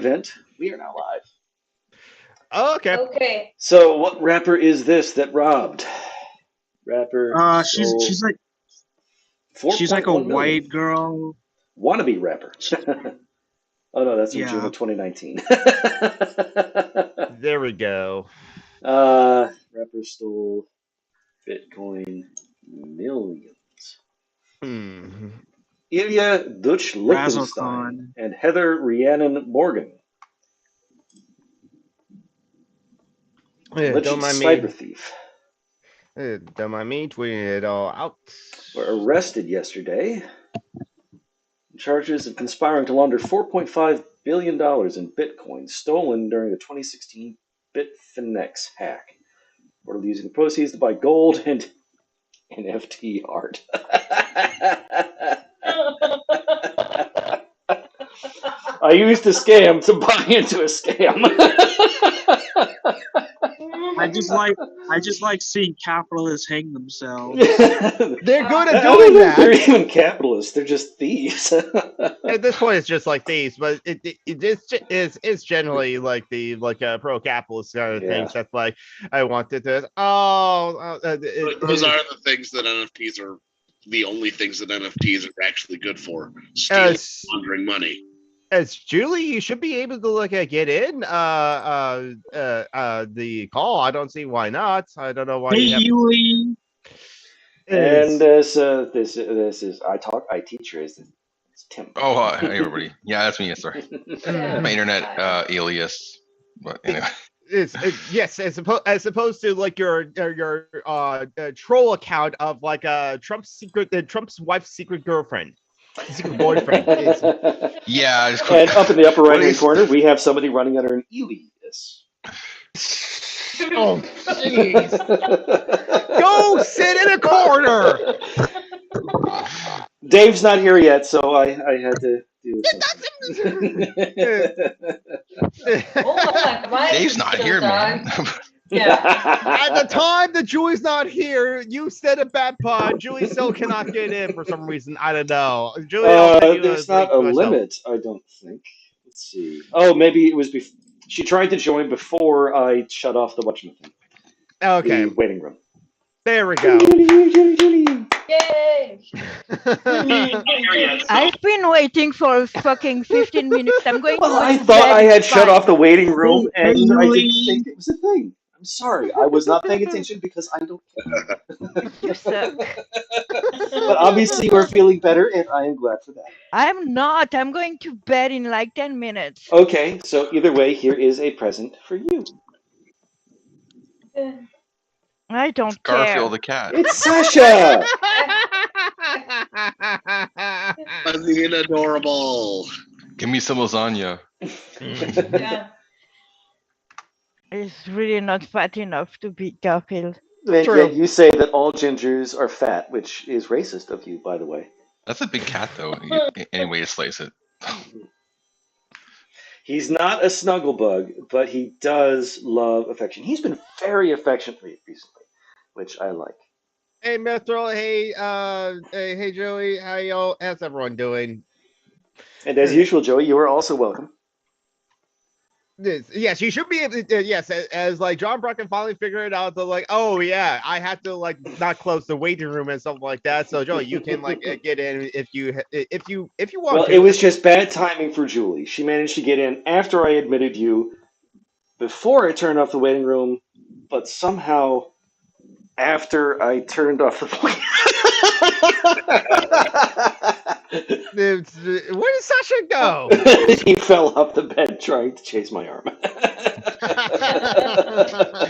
event. We are now live. Oh, okay. Okay. So, what rapper is this that robbed? Rapper. She's like a 4.1 million. white girl. Wannabe rapper. Oh no, that's from June of 2019. There we go. Rapper stole Bitcoin millions. Ilya Dutch Lichtenstein and Heather Rhiannon Morgan. Don't mind cyber me. thief. Don't mind me tweeting it all out. Were arrested yesterday. Charges of conspiring to launder $4.5 billion in Bitcoin stolen during the 2016 Bitfinex hack. Reportedly using the proceeds to buy gold and NFT art. I used a scam to buy into a scam. I just like seeing capitalists hang themselves. They're good at doing that. They're even capitalists. They're just thieves. At this point, it's just like thieves, but it's generally like the pro-capitalist kind of things. That's like I wanted this. Those are the things that NFTs are. The only things that NFTs are actually good for: stealing, laundering money. As Julie, you should be able to get in the call. I don't see why not. I don't know why. You and this is I teach her is Tim. Oh, hey everybody. Yeah, that's me. Sorry, my internet alias. But anyway. Yes, as opposed to your troll account of Trump's wife's secret girlfriend. Secret boyfriend. Yeah. And up in the upper right-hand corner, we have somebody running under an alias. Oh, jeez. Go sit in a corner. Dave's not here yet, so I had to do something. Dave's not here, man. Yeah. At the time that Julie's not here, you said a bad pod. Julie still cannot get in for some reason. I don't know. Julie, there's not a limit, I don't think. Let's see. Oh, maybe it was before. She tried to join before I shut off the watchman thing. Okay. The waiting room. There we go. Julie. Yay! I've been waiting for fucking 15 minutes. I'm going to I thought I had shut off the waiting room and I didn't think it was a thing. I'm sorry. I was not paying attention because I don't care. You suck. But obviously we're feeling better and I am glad for that. I'm not. I'm going to bed in like 10 minutes. Okay, so either way, here is a present for you. I don't Garfield care. the cat. It's Sasha! Fuzzy and adorable. Give me some lasagna. Yeah. It's really not fat enough to be Garfield. True. You say that all gingers are fat, which is racist of you, by the way. That's a big cat, though. Any way to slice it. He's not a snuggle bug, but he does love affection. He's been very affectionate recently, which I like. Hey, Mithril. Hey, Joey. How's everyone doing? And as usual, Joey, you are also welcome. Yes, you should be able to, yes, as John Brock can finally figure it out, oh yeah, I had to not close the waiting room and stuff like that. So Joey, you can get in if you want. Well, it was just bad timing for Julie. She managed to get in after I admitted you, before I turned off the waiting room, but somehow after I turned off the waiting Where did Sasha go? He fell off the bed trying to chase my arm.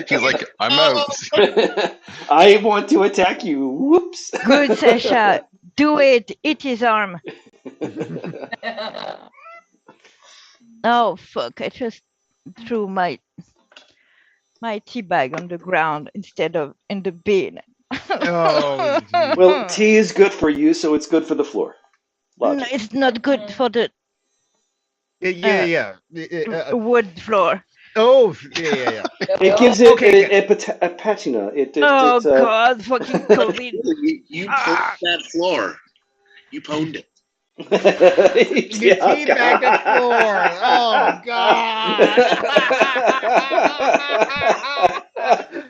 He's like, I'm out. I want to attack you. Whoops. Good, Sasha. Do it. Eat his arm. Oh, fuck. I just threw my tea bag on the ground instead of in the bin. Oh, well, tea is good for you, so it's good for the floor. Logic. No, it's not good for the wood floor. Oh, yeah. It gives it a patina. God, fucking COVID. You pwned that floor. You pwned it. You teabag the floor. Oh God.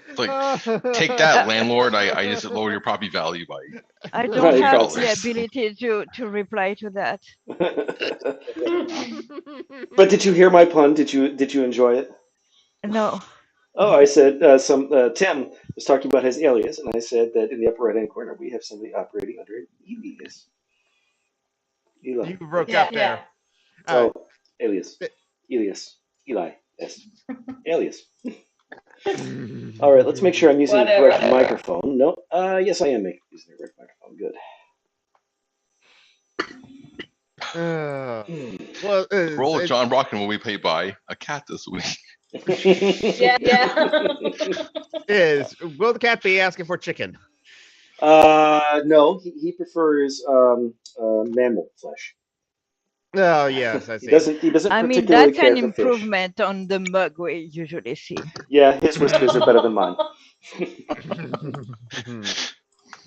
It's like, take that, landlord. I just lowered your property value by I don't have the $3. ability to reply to that. But did you hear my pun? Did you enjoy it? No. Oh, I said Tim was talking about his alias, and I said that in the upper right-hand corner we have somebody operating under an alias. Eli. You broke Yeah, up there. Oh, alias. Elias. Eli. Yes. Alias. All right, let's make sure I'm using the correct microphone. No, yes, I am using the correct microphone. Good. Well, Roll of John Brockman will be paid by a cat this week. Yeah. Will the cat be asking for chicken? No, he prefers mammal flesh. Oh yes, I see. He doesn't I mean, particularly that's care an for fish. improvement on the mug we usually see. Yeah, his whiskers are better than mine.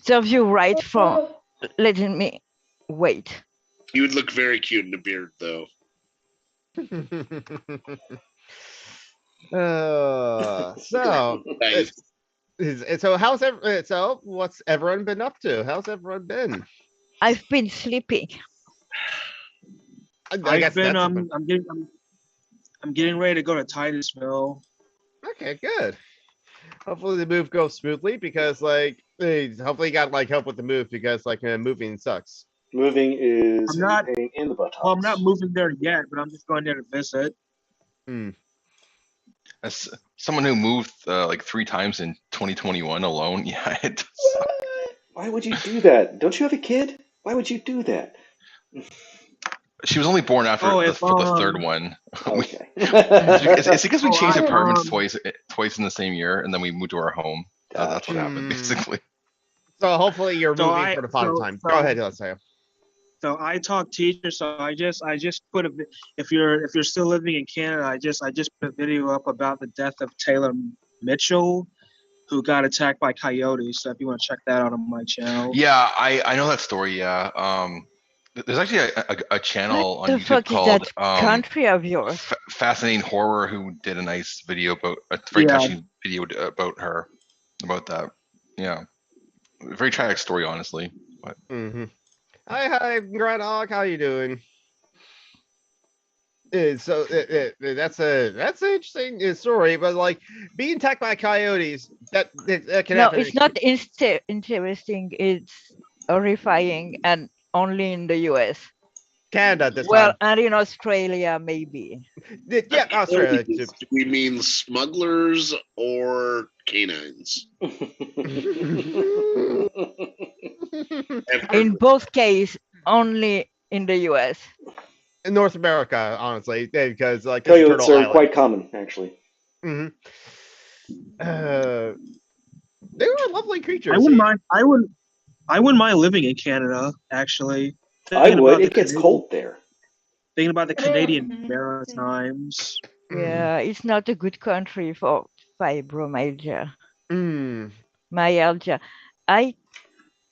Serves you right for letting me wait. You would look very cute in a beard, though. So Nice. so what's everyone been up to? How's everyone been? I've been sleeping. I guess I'm getting ready to go to Titusville. Okay, good. Hopefully the move goes smoothly because hopefully you got help with the move because moving sucks. Moving is I'm not- a pain in the buttocks. Well, I'm not moving there yet, but I'm just going there to visit. As someone who moved 3 times in 2021 alone, yeah, it does suck. Why would you do that? Don't you have a kid? Why would you do that? She was only born after for the third one. Okay. It's because we changed apartments twice in the same year, and then we moved to our home. That's what happened, basically. So hopefully you're moving for the final time. Go ahead, let's say. So I talk teacher. So I just put if you're still living in Canada, I just put a video up about the death of Taylor Mitchell, who got attacked by coyotes. So if you want to check that out on my channel. Yeah, I know that story. Yeah. There's actually a channel on YouTube called Country of Yours. Fascinating Horror, who did a nice video about a very touching video about that. Yeah, very tragic story, honestly. But. Hi, Grandhog. How you doing? So that's an interesting story, but being attacked by coyotes, that can happen. No, it's not interesting. It's horrifying, and only in the U.S. Canada this well, time. and in Australia, maybe. Yeah, Australia. Do we mean smugglers or canines? In both cases, only in the U.S. In North America, honestly, because coyotes are quite common, actually. They were lovely creatures. I wouldn't mind living in Canada, actually. I would. It gets cold there. Thinking about the Canadian Maritimes. Yeah, it's not a good country for fibromyalgia. Myalgia. I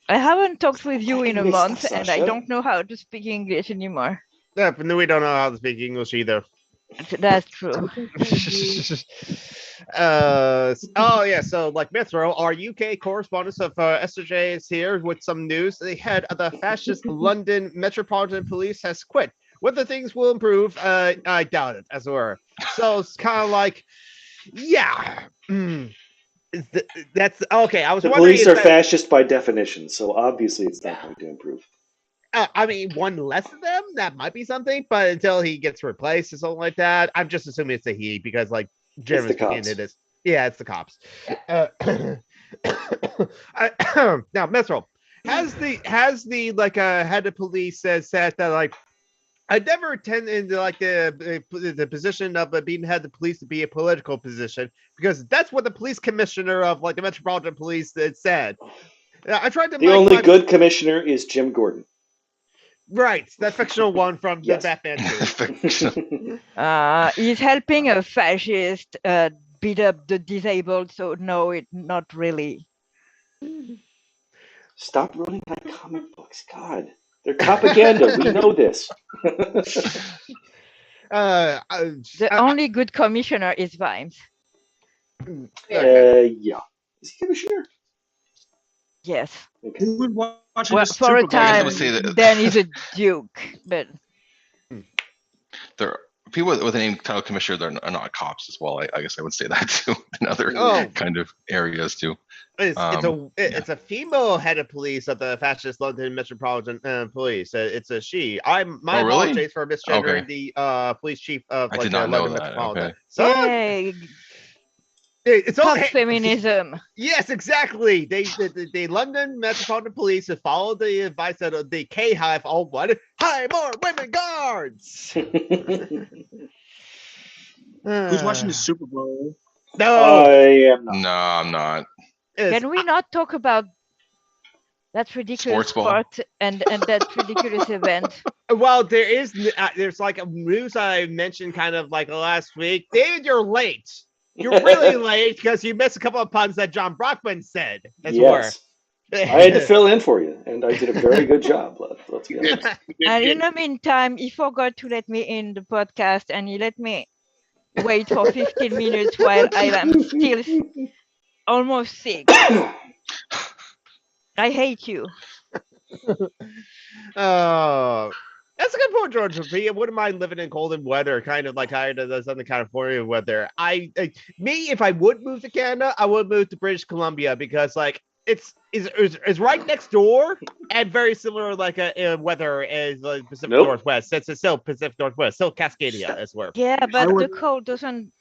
haven't talked with you in a month, and I don't know how to speak English anymore. Yeah, but we don't know how to speak English either. That's true. Oh yeah, so Mithro, our UK correspondent of SJA is here with some news. The head of the fascist London Metropolitan Police has quit. Whether things will improve, I doubt it, as it were. So it's kind of yeah. That's okay. I was the wondering. Police are fascist by definition, so obviously it's not going to improve. I mean, one less of them, that might be something, but until he gets replaced or something like that, I'm just assuming it's a he because, generally speaking, it is. Yeah, it's the cops. Now, Metro, has the head of police said that I never intended the position of being head of police to be a political position because that's what the police commissioner of the Metropolitan Police said. I tried to. The only good commissioner is Jim Gordon. Right, that fictional one from the Batman series. He's helping a fascist beat up the disabled, so no, it not really. Stop running my comic books, God. They're propaganda. We know this. The only good commissioner is Vimes. Yeah. Is he commissioner? Yes. Okay. Who would watch Well, this for a Super Bowl? time, would say that- Dan is a duke, but There are people with the name title commissioner that are not cops as well. I guess I would say that too in other kind of areas too. It's a female head of police of the fascist London Metropolitan Police. It's a she. My really? apologies for misgendering the police chief of I did not know that. Metropolitan. Okay. So yay, it's fuck okay. feminism. Yes, exactly. The London Metropolitan Police have followed the advice of the K Hive. All what? Hire more women guards. Who's watching the Super Bowl? No, I am not. No, I'm not. Can we not talk about that ridiculous Sports ball? sport and that ridiculous event? Well, there's like a news I mentioned kind of like last week. David, you're late. You're really late because you missed a couple of puns that John Brockman said. Yes. I had to fill in for you, and I did a very good job. Let's be honest. And in the meantime, he forgot to let me in the podcast, and he let me wait for 15 minutes while I am still almost sick. I hate you. That's a good point, George. I wouldn't mind living in cold and weather, kind of like tired of the Southern California weather. If I would move to Canada, I would move to British Columbia because like it's right next door and very similar like weather as the Pacific Northwest. It's still Pacific Northwest, still Cascadia as well. Yeah, but the cold doesn't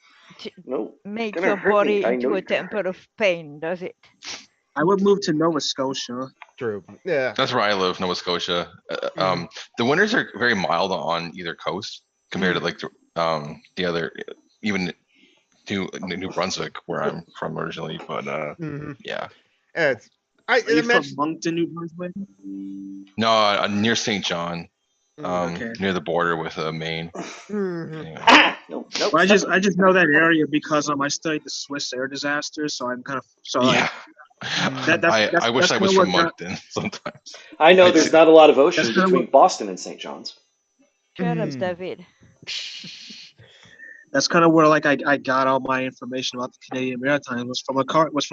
make Gonna your hurt me. body I into know a you're gonna temple of pain, does it? I would move to Nova Scotia. True. Yeah. That's where I live, Nova Scotia. The winters are very mild on either coast compared to like the other, even New Brunswick, where I'm from originally. But yeah. Are you from Moncton, New Brunswick? No, near St. John, Okay. near the border with Maine. Nope. Well, I just know that area because I studied the Swiss air disaster, so I'm kind of yeah. I wish I was from Moncton sometimes. I know there's not a lot of ocean between Boston and St. John's. Shut up, David. That's kind of where like I got all my information about the Canadian Maritime was from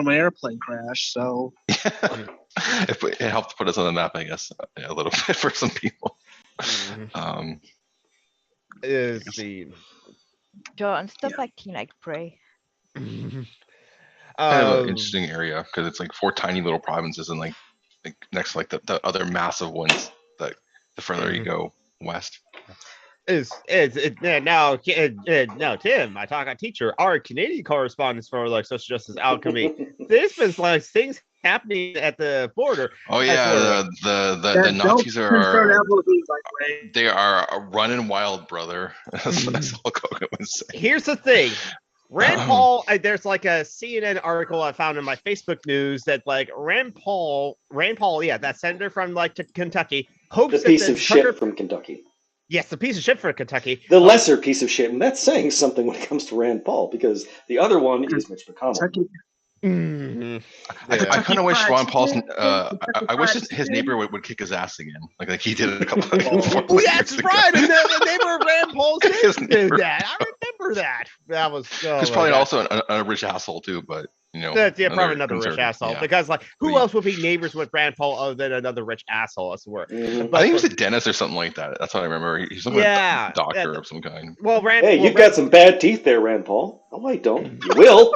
an airplane crash. So it helped put us on the map, I guess, a little bit for some people. John, stop acting like prey. Kind of an interesting area because it's like 4 tiny little provinces and like next to like the other massive ones that the further you go west. Now, Tim, I talk a teacher, our Canadian correspondence for like social justice alchemy. There's been like things happening at the border. Oh yeah, the Nazis are they are running wild, brother. That's what Hulk Hogan would say. Here's the thing. Rand Paul, there's like a CNN article I found in my Facebook news that like Rand Paul, yeah, that senator from like Kentucky, hopes the piece of shit from Kentucky. Yes, the piece of shit from Kentucky. The lesser piece of shit, and that's saying something when it comes to Rand Paul because the other one is Mitch McConnell. I kind of wish Ron Paul's. I wish his neighbor would kick his ass again, like he did it a couple. That's right. And the neighbor of Rand Paul's did that. I remember that. That was. He's probably also a rich asshole too, but you know. Probably another rich asshole. Yeah. Because like, who else would be neighbors with Rand Paul other than another rich asshole? I swear. Mm-hmm. I think he was a dentist or something like that. That's what I remember. He's some doctor of some kind. Well, you've got some bad teeth there, Rand Paul. Oh, I don't. You will.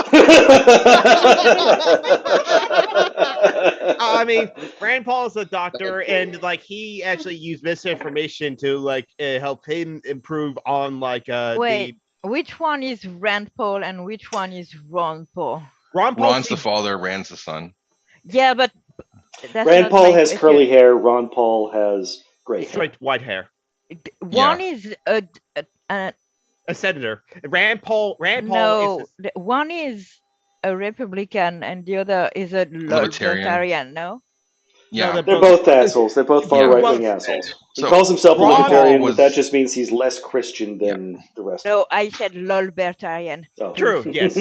I mean, Rand Paul is a doctor, and like he actually used misinformation to like help him improve on like Wait, which one is Rand Paul and which one is Ron Paul? Ron's the father, Rand's the son. Yeah, but Rand Paul has curly hair. Ron Paul has gray hair. Straight white hair. One is a senator. Rand Paul. No, one is a Republican and the other is a libertarian. No. Yeah, They're both assholes. They're both far right-wing assholes. He calls himself a Ron libertarian, Paul but that was- just means he's less Christian than the rest No, I said lolbertarian. of them. True, yes.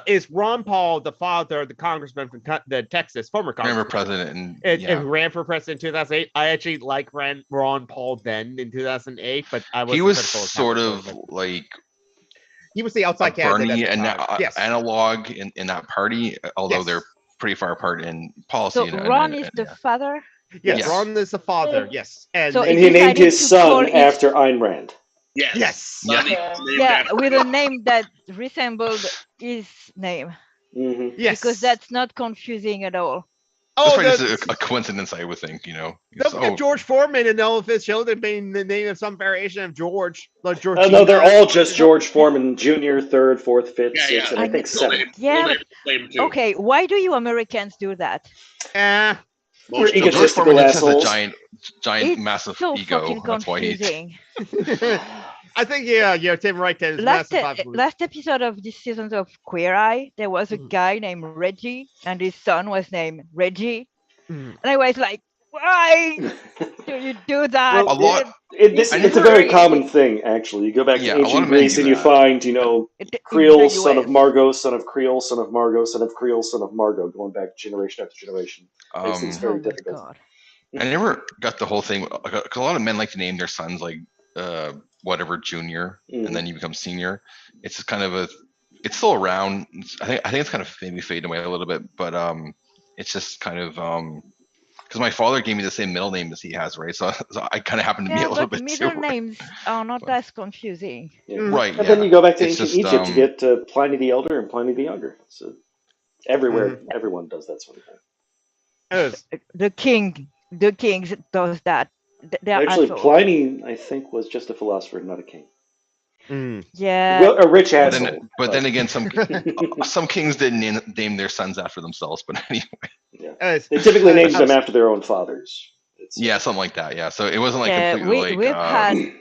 Is Ron Paul the father, the congressman from the Texas, former I remember congressman? president And yeah. who ran for president in 2008. I actually like Ron Paul then in 2008, but I was he was sort of like he was the outside a candidate Bernie at the time. Yes. analog in that party, although Yes. they're pretty far apart in policy. So and, Ron is the father? Yes, Yes. Ron is the father. Yes, and So And he named decided his to son call his- after Ayn Rand. Yes. Yes. Son Yeah. is named Yeah, after with him. a name that resembled his name. Mm-hmm. yes, Because that's not confusing at all. That's oh, probably the, just a coincidence, I would think. You know, don't forget George Foreman and all of his children being the name of some variation of George, like George. No, they're all just George Foreman Jr., 3rd, 4th, 5th, Yeah, 6th, and I think Full 7th. name- Yeah, full but- name is the same too. Okay, why do you Americans do that? Eh, We're Most of George egotistical Foreman just has a assholes. giant, It's massive so ego. fucking That's why he's. confusing. I think Tim Wright is Last episode of this season of Queer Eye, there was a guy named Reggie, and his son was named Reggie, and I was like, why do you do that? Well, A lot- It's a very common thing, actually. You go back to Yeah, a lot ancient of men Greece do and you that. find, In Creole, the son of US. Margot, son of Creole, son of Margot, son of Creole, son of Margot, going back generation after generation. Makes things Oh very my difficult. god. I never got the whole thing because a lot of men like to name their sons like whatever junior, Mhm. and then you become senior. It's just kind of it's still around. I think it's kind of maybe fading away a little bit, but it's just kind of because my father gave me the same middle name as he has, right? So I kind of happen to be Yeah, a little but bit middle too. names are not as confusing. Yeah. Right. And then you go back to It's ancient just, Egypt, you get Pliny the Elder and Pliny the Younger. So everywhere, everyone does that sort of thing. The kings does that. They're Actually, assholes. Pliny, I think, was just a philosopher, not a king. Yeah. Well, a rich But asshole. then again, some kings didn't name their sons after themselves, but anyway. Yeah. They typically named them after their own fathers. Yeah, something like that. Yeah, so it wasn't like Yeah, completely we've like. had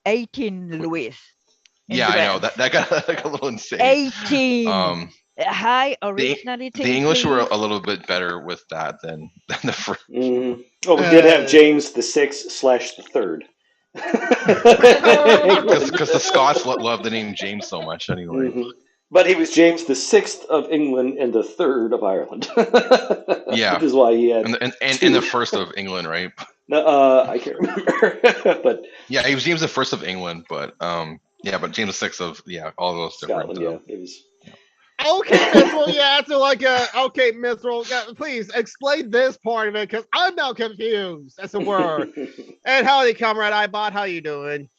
18 Louis. in Yeah, the I know band. that got like a little insane. 18. High The originality. English were please. a little bit better with that than the French. Mm-hmm. Oh, we did have James the Sixth/3rd. Because the Scots love the name James so much anyway. Mm-hmm. But he was James the Sixth of England and the 3rd of Ireland. Yeah, which is why he had and the first of England, right? No, I can't remember. But yeah, he was James the First of England, but but James the Sixth of all those different. Scotland, yeah, it was. Okay, Mithril, yeah, so okay, Mithril, please explain this part of it, because I'm now confused, as it were. And howdy, comrade iBot, how you doing?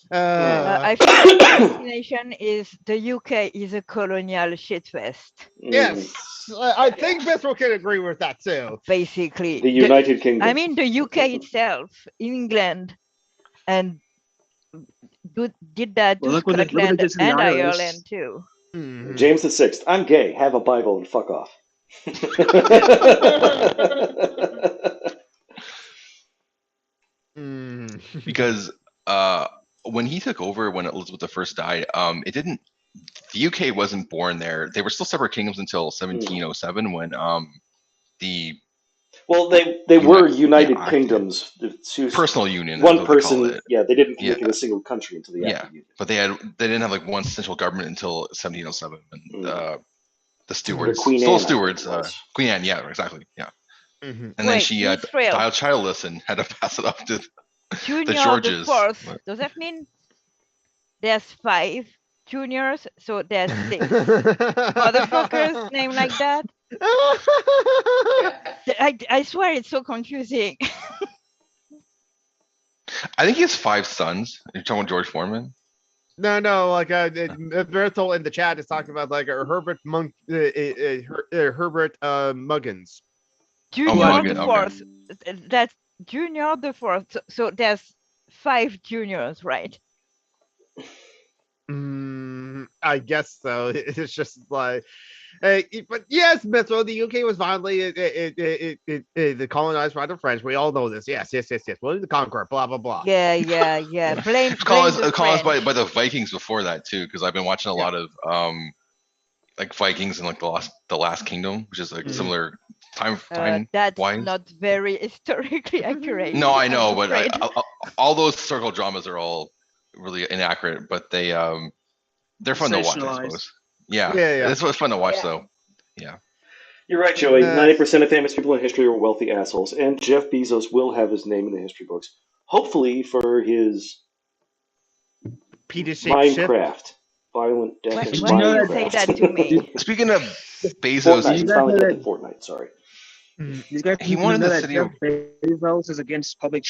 I think the explanation is the UK is a colonial shitfest. Yes, I think Mithril can agree with that, too. Basically. The United Kingdom. I mean, the UK itself, England, and did that to Well, look what they Scotland did to the and Irish. Ireland, too. Mhm. James the Sixth. I'm gay. Have a Bible and fuck off. Because when he took over, when Elizabeth I died, the UK wasn't born there. They were still separate kingdoms until 1707 when Well, they were United Kingdoms. Personal union. One person, they didn't make it a single country until the Active Union. But they didn't have like one central government until 1707 when the stewards, Queen Anne, yeah, exactly, yeah. Mm-hmm. And then she died childless and had to pass it off to Junior the Georges. the Fourth. Does that mean there's 5 juniors? So there's 6 motherfuckers named like that? I swear it's so confusing. I think he has 5 sons. You're talking about George Foreman? No, like Berthel in the chat is talking about like Herbert Muggins. Junior the Fourth. That's Junior the Fourth. So there's 5 juniors, right? I guess so. It's just like, but yes, Mithril, the UK was violently colonized by the French. We all know this. Yes. William the Conqueror. Blah blah blah. Yeah. Blame colonized by the Vikings before that too, because I've been watching a lot of like Vikings and like the last Kingdom, which is like similar time That's wise. not very historically accurate. No, I know, I'm but afraid. all those historical dramas are all really inaccurate, but they're fun to watch, I suppose. Yeah, it's fun to watch, though. Yeah. You're right, Joey. 90% of famous people in history are wealthy assholes, and Jeff Bezos will have his name in the history books. Hopefully for his Minecraft. Violent death in Minecraft. Say that to me. Speaking of Bezos, Fortnite. He's finally dead in Fortnite, sorry. These guys he wanted the city of Bezos is against public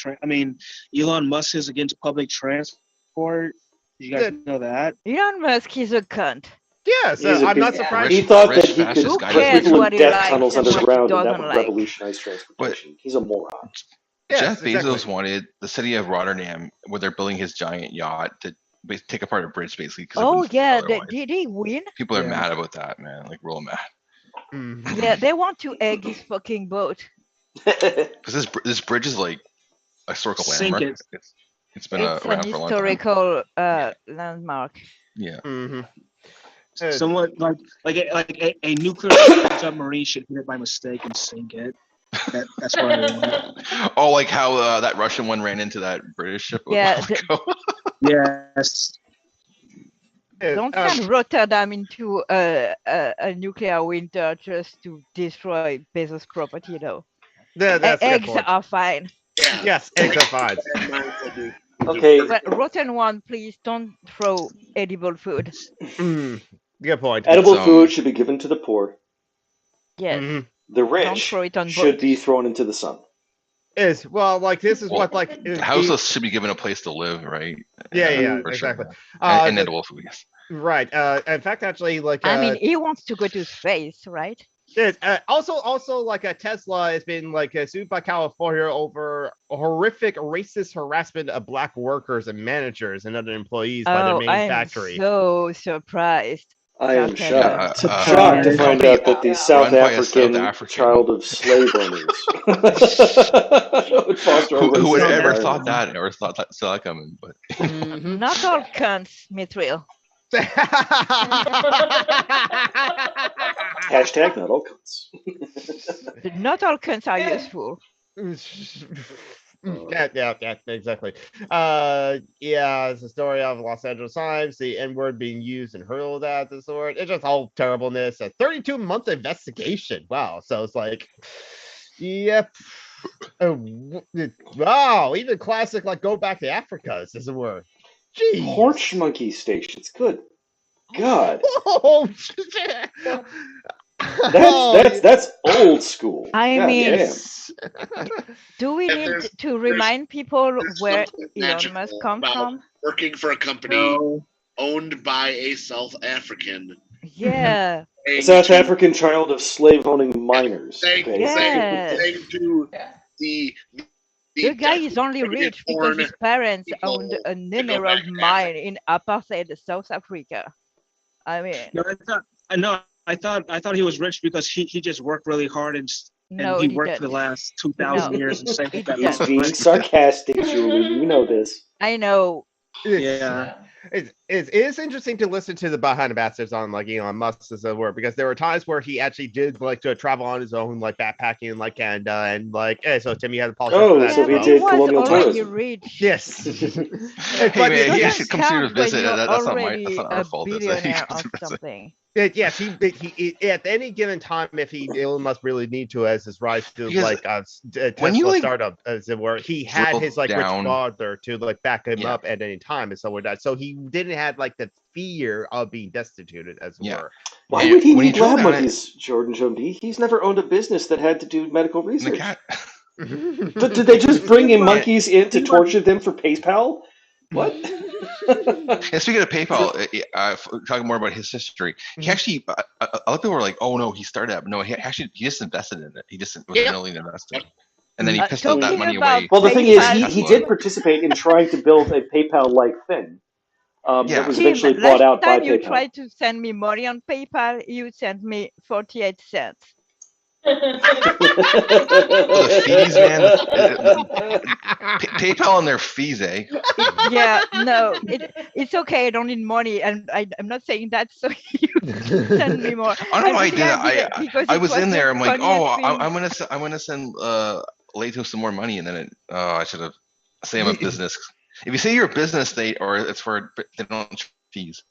Elon Musk is against public transport. You guys know that? Elon Musk is a cunt. Yeah, so I'm not surprised. He thought that he could Who put cares people what in he death likes tunnels and what he underground, and that doesn't would like? revolutionize transportation. He's a moron. Jeff Bezos wanted the city of Rotterdam, where they're building his giant yacht, to take apart a bridge, basically. Oh yeah, did he win? People are mad about that, man. Like real mad. Yeah, they want to egg his fucking boat. Because this bridge is like a historical landmark. It's been around for a long time. Historical landmark. Yeah. Somewhat like a nuclear submarine should hit it by mistake and sink it. That's what I mean. Oh, like how that Russian one ran into that British ship. Yeah. Yes. Don't send Rotterdam into a nuclear winter just to destroy Bezos' property, though. That's eggs are fine. Yeah. Yes, eggs are fine. Okay. But rotten one, please don't throw edible food. Good point. Edible food should be given to the poor. Yes. The rich should be thrown into the sun. This is what houses should be given a place to live, right? Yeah, exactly. And edible food, yes. Right. In fact, actually, he wants to go to space, right? Also, like Tesla has been sued by California over horrific racist harassment of black workers and managers and other employees by their main factory. I'm so surprised. I am shocked. Shocked to find out that the South African child of slave owners would foster who would have ever thought that or thought that saw that coming? But not all cunts, Mithril. Hashtag not all cunts. Not all cunts are useful. Yeah, exactly. It's the story of Los Angeles Times, the N-word being used and hurled at the sort. It's just all terribleness. A 32-month investigation. Wow. So it's like, yep. Wow, even classic Go Back to Africa is a word. Jeez. Porch monkey stations. Good God. Oh, that's old school. I mean, do we need to remind people where Elon Musk comes from? Working for a company owned by a South African. Yeah. A South African child of slave-owning miners. Saying to the guy is only rich because his parents owned an emerald mine in apartheid South Africa. I mean, I thought he was rich because he just worked really hard and he worked for the last 2,000 years and saved that. He's being sarcastic, Julie. You know this. I know. Yeah. It is interesting to listen to the behind the bastards on Elon Musk as a word, because there were times where he actually did to travel on his own, backpacking in Canada, and so Timmy had a policy for that. So he did colonial tourism. Yes. Hey man, he should come to visit. That's not our fault. Something. Yes, he at any given time, if Elon Musk really need to, as his rise to Tesla startup, as it were, he had his rich father to back him up at any time, and so we're that. So he didn't have the fear of being destituted, as it were. Why would he need lab monkeys, Jordan Jomdi? He's never owned a business that had to do medical research. Did they just bring in monkeys in to torture them for PayPal? What? And speaking of PayPal, talking more about his history, he actually, a lot of people were like, "Oh no, he started up." No, he just invested in it. He just was an early investor, and then he pissed out that money away. Well, the thing is, he did participate in trying to build a PayPal-like thing. That was eventually bought out by PayPal. Last time you tried to send me money on PayPal, you sent me 48 cents. Oh, the fees, man. PayPal and their fees, eh? Yeah, no, it's okay. I don't need money, and I'm not saying that so you send me more. I don't know why I think did it. because I it was in the there. I'm like, funniest oh, thing. I'm gonna send Leto some more money, and then I should have say I'm a business. If you say you're a business, or it's for they don't charge fees.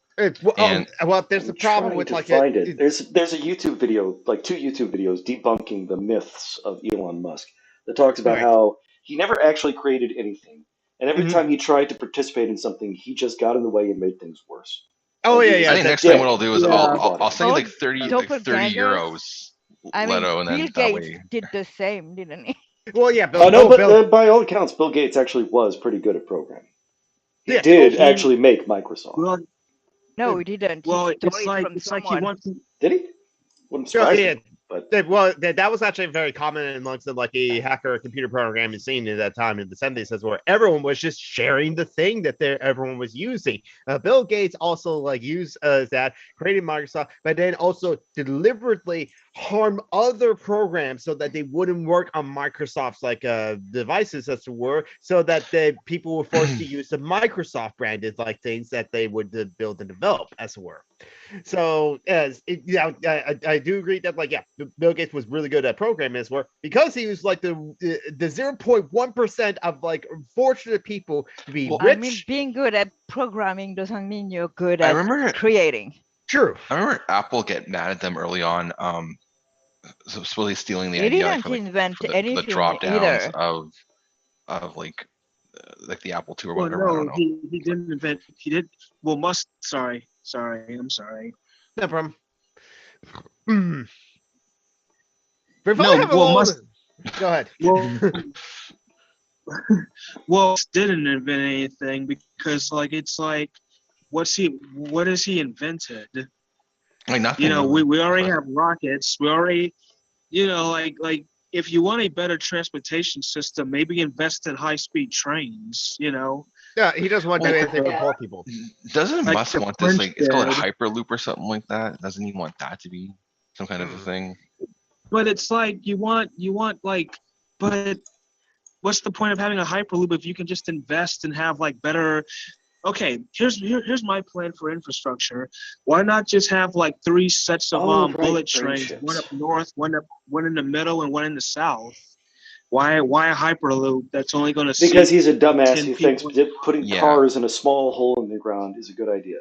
Well, there's a problem with like find it. There's a YouTube video, like 2 YouTube videos debunking the myths of Elon Musk that talks about how he never actually created anything, and every time he tried to participate in something, he just got in the way and made things worse. Oh yeah. I think next time what I'll do is I'll send you like 30 Doppelgangers. euros, I mean, Leto, and then Bill that Gates way. did the same, didn't he? Well, yeah. But by all accounts, Bill Gates actually was pretty good at programming. He did actually make Microsoft. Well, no, he didn't. Well, he it's like he wants. Did he? Wouldn't surprise me, but well, that was actually very common amongst the like a hacker computer programming scene at that time in the 70s, as where everyone was just sharing the thing that everyone was using. Bill Gates also like used that, created Microsoft, but then also deliberately harm other programs so that they wouldn't work on Microsoft's like devices, as it were, so that the people were forced to use the Microsoft branded like things that they would build and develop, as it were. So I do agree that like Bill Gates was really good at programming, as well, because he was like the 0.1% of like fortunate people to be rich. I mean, being good at programming doesn't mean you're good at creating. True. I remember Apple get mad at them early on, supposedly stealing the He idea didn't for, like, invent for the anything drop downs either. of like the Apple II or whatever. Well, I don't no, know. he didn't invent. He did. Well, Musk. Sorry. I'm sorry. No problem. Musk. Go ahead. Well, didn't invent anything because, like, it's like, what has he invented? Like nothing. We already have rockets. We already, like if you want a better transportation system, maybe invest in high-speed trains. Yeah, he doesn't want to do anything for poor people. Doesn't Like Musk the want this? French Like, it's called a did. Hyperloop or something like that. Doesn't he want that to be some kind of a thing? But it's like you want like, but what's the point of having a Hyperloop if you can just invest and have like better? Okay, here's my plan for infrastructure. Why not just have like 3 sets of bullet trains, one up north, one in the middle, and one in the south? Why a Hyperloop that's only going to because he's a dumbass who thinks people? putting cars in a small hole in the ground is a good idea.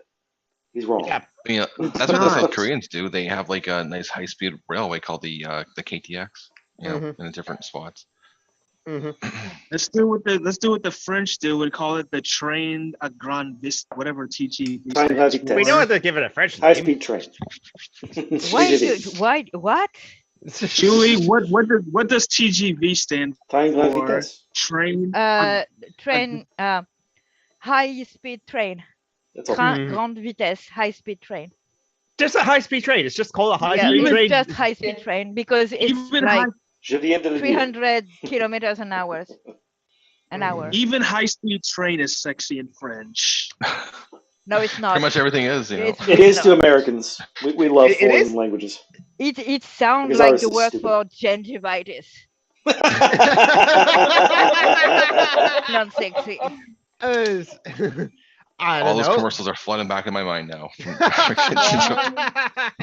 He's wrong. Yeah, that's what the South Koreans do. They have like a nice high-speed railway called the KTX, in different spots. Let's do what the French do and call it the train à grande vitesse, whatever TGV. We know what they're giving a French name. High-speed train. Why? What? Julie, what does TGV stand for? Train. Train. High-speed train. Grande vitesse, high-speed train. Just a high-speed train. It's just called a high-speed train. It's just high-speed train because it's Even like 300 kilometers an hour. Even high-speed train is sexy in French. No, it's not. Pretty much everything is. It is to Americans. We love foreign languages. It sounds like the word for gingivitis. Not sexy. All those commercials are flooding back in my mind now.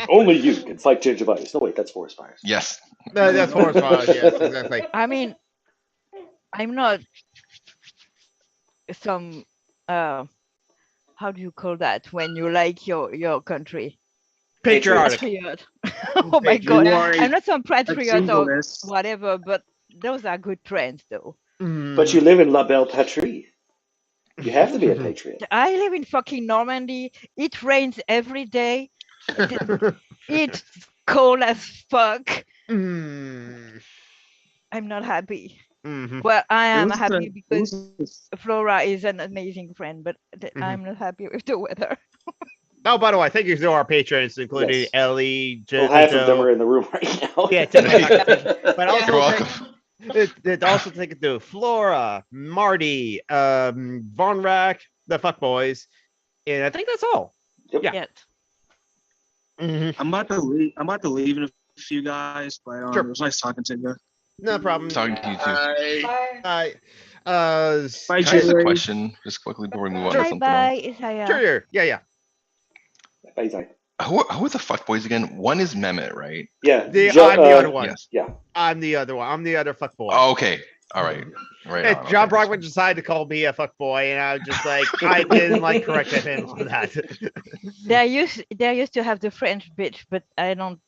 Only you can fight gingivitis. No, wait, that's forest fires. Yes. That's forest fires, yes, exactly. I mean, I'm not some, how do you call that when you like your country? Patriotic. Patriot. Oh my God. I'm not some patriot or whatever, but those are good trends though. But you live in La Belle Patrie. You have to be a patriot. I live in fucking Normandy. It rains every day. It's cold as fuck. I'm not happy. Well, I am happy because Flora is an amazing friend, but I'm not happy with the weather. Oh, by the way, thank you to our patrons, including Ellie, Well, half of them are in the room right now. Yeah, but also you're welcome. It also take it to Flora, Marty, Von Rack, the fuck boys, and I think that's all. Yep. Yeah. I'm about to leave in a with you guys, but Sure. it was nice talking to you. No problem. Talking to you too. Bye. Bye. Bye, Can I ask a Jerry. question just quickly before we move on to Bye something else? bye, Isaiah. Sure. Yeah. Bye, Zach. Who are the fuckboys again? One is Mehmet, right? Yeah. I'm the other one. Yes. Yeah. I'm the other one. I'm the other fuckboy. Oh, okay. All right. Right. Hey, on, John okay. Brockman decided to call me a fuckboy, and I was just like, I didn't like correcting him on that. They used to have the French bitch, but I don't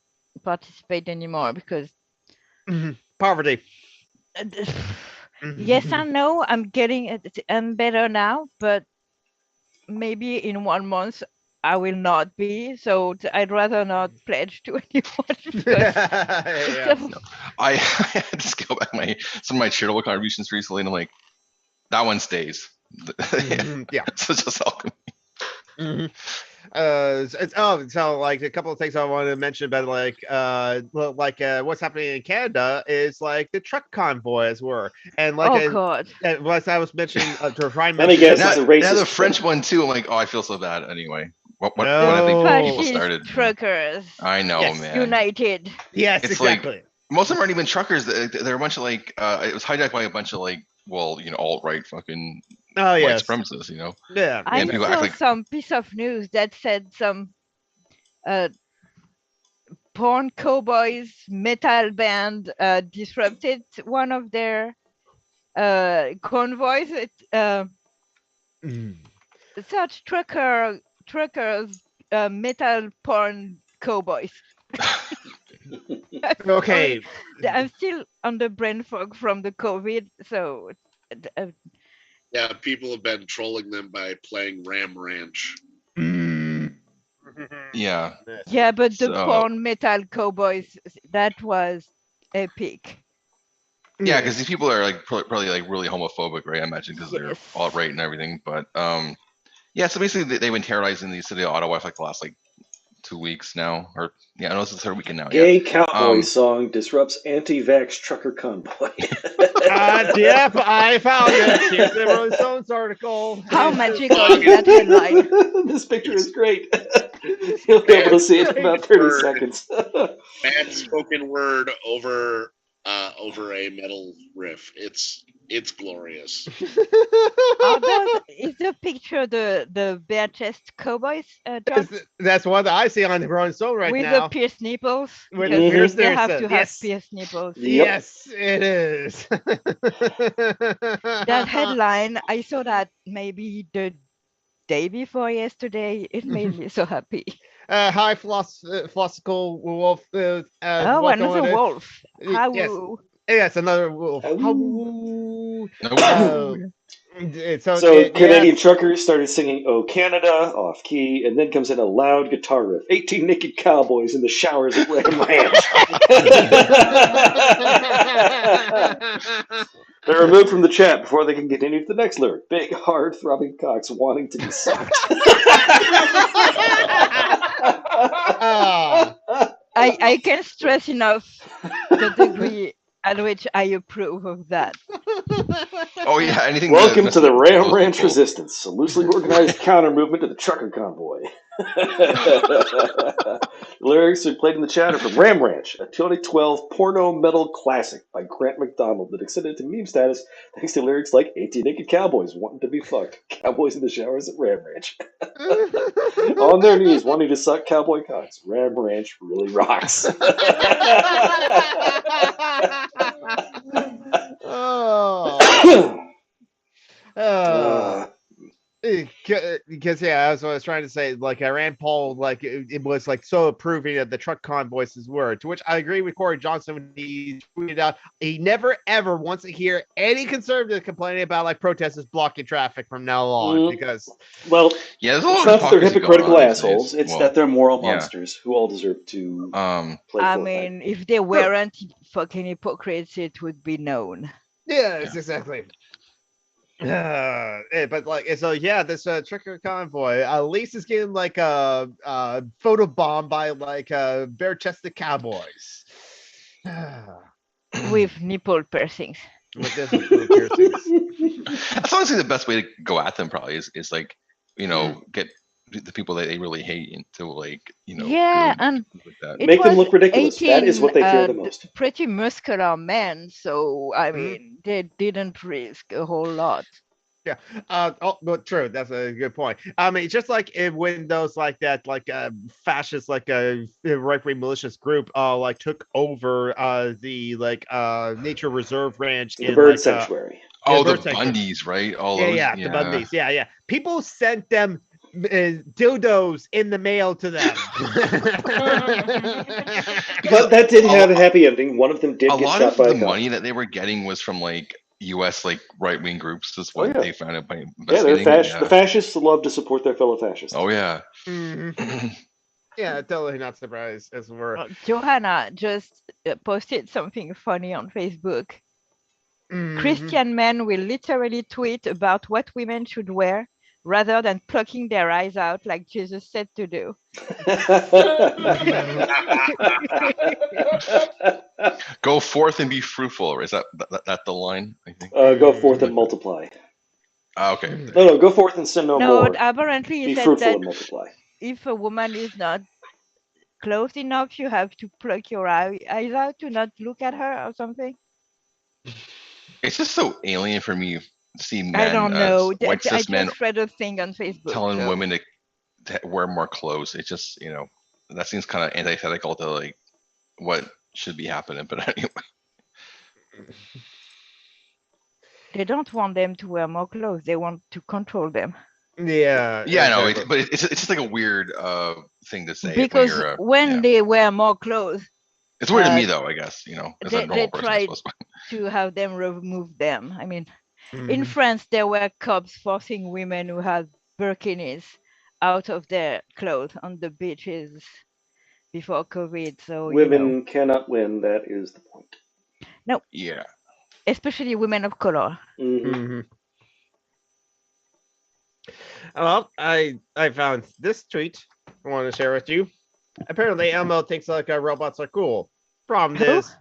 participate anymore because Poverty. yes and no. I'm better now, but maybe in 1 month I will not be. So I'd rather not pledge to anyone. Yeah. I had to scale back some of my charitable contributions recently, and I'm like, that one stays. Yeah. So just Alchemy. So like a couple of things I wanted to mention about what's happening in Canada is like the truck convoys were, and like God. what I was mentioning to Ryan Let me guess, mentioned. it's a racist. Now the French one too. I'm like, oh, I feel so bad. Anyway, what No. I think people Fascist started. truckers I know, Yes. man. united. Yes, It's exactly. Most of them aren't even truckers. They're a bunch of like. It was hijacked by a bunch of like, alt-right fucking Oh white yes. supremacists. Yeah. I people saw act like- some piece of news that said some porn cowboys metal band disrupted one of their convoys. Such truckers metal porn cowboys. Okay. I'm still under brain fog from the COVID, so Yeah, people have been trolling them by playing Ram Ranch. Yeah. yeah, but the So- porn metal cowboys, that was epic. Yeah, because these people are like probably like really homophobic, right? I imagine because they're Yes. alt-right and everything. But yeah. So basically, they've been terrorizing the city of Ottawa for like the last 2 weeks now, or I know it's the third weekend now. Gay Yeah. cowboy song disrupts anti-vax trucker convoy. Yep, I found it. Here's the Rolling Stones article. How magical is that headline? This picture is great. You'll be able to see it in about 30 Word. seconds. Bad spoken word over a metal riff. It's glorious. Is the picture the bare chest cowboys? John? That's what I see on the Rolling Stone right With now. the pierced nipples? With Because the pierced they nipples, have to have yes. pierced nipples. Yep. Yes, it is. That headline, I saw that maybe the day before yesterday. It made me so happy. Hi, philosophical wolf. Oh, welcome another on wolf. it. How Yes, yes, another wolf. So Canadian truckers started singing "Oh Canada" off key, and then comes in a loud guitar riff. 18 naked cowboys in the showers at Ram Ranch. They're removed from the chat before they can continue to the next lyric. Big, hard, throbbing cocks wanting to be sucked. I can't stress enough the degree at which I approve of that. Oh yeah. Anything. Welcome to the Ram those Ranch people. Resistance, a loosely organized counter movement to the trucker convoy. Lyrics are played in the chat are from Ram Ranch, a 2012 porno metal classic by Grant McDonald that extended to meme status thanks to lyrics like 18 naked cowboys wanting to be fucked, cowboys in the showers at Ram Ranch. On their knees wanting to suck cowboy cocks. Ram Ranch really rocks. Because yeah, that's what I was trying to say. Like Rand Paul, like it was like so approving of the truck convoys' word. To which I agree with Corey Johnson when he tweeted out he never ever wants to hear any conservative complaining about like protesters blocking traffic from now on. Because well, yeah, it's not that they're hypocritical assholes. It's that they're moral yeah. monsters who all deserve to play. I mean, if they weren't fucking hypocrites, it would be known. Yes, exactly. But like, so yeah, this trucker convoy at least is getting like a photo bomb by like bare-chested cowboys with nipple piercings. With this nipple piercings. That's honestly the best way to go at them. Probably is like get the people that they really hate into like Yeah, and that. Make them look ridiculous. That is what they fear the most. Pretty muscular men, so I mean, they didn't risk a whole lot. Yeah. But true. That's a good point. I mean, just like when those like that, like fascist, like a right-wing malicious group, like took over the like nature reserve ranch The bird sanctuary. Oh, the Bundys, right? The Bundys. Yeah. People sent them dildos in the mail to them. But that did have a happy ending. One of them did get shot by a cop. A lot of the money that they were getting was from like U.S. like right-wing groups. Is what they found out by investigating. The fascists love to support their fellow fascists. Oh yeah. Yeah, totally not surprised as we're. Johanna just posted something funny on Facebook. Christian men will literally tweet about what women should wear rather than plucking their eyes out like Jesus said to do. Go forth and be fruitful. Is that the line? I think. Go forth and multiply. Okay. No, go forth and sin no more. No, apparently be he said fruitful that and multiply. If a woman is not clothed enough, you have to pluck your eyes out to not look at her or something. It's just so alien for me to see men. I don't know. White cis I just read a thing on Facebook telling women to wear more clothes. It just, that seems kind of antithetical to like what should be happening. But anyway, they don't want them to wear more clothes. They want to control them. Yeah. Yeah, I know. But it's just like a weird thing to say. Because when they wear more clothes, it's weird to me though. I guess as a normal they person, try to have them remove them. I mean, in France, there were cops forcing women who had burkinis out of their clothes on the beaches before COVID. So women cannot win. That is the point. No. Yeah. Especially women of color. Well, I found this tweet I want to share with you. Apparently, Elmo thinks like robots are cool. From this,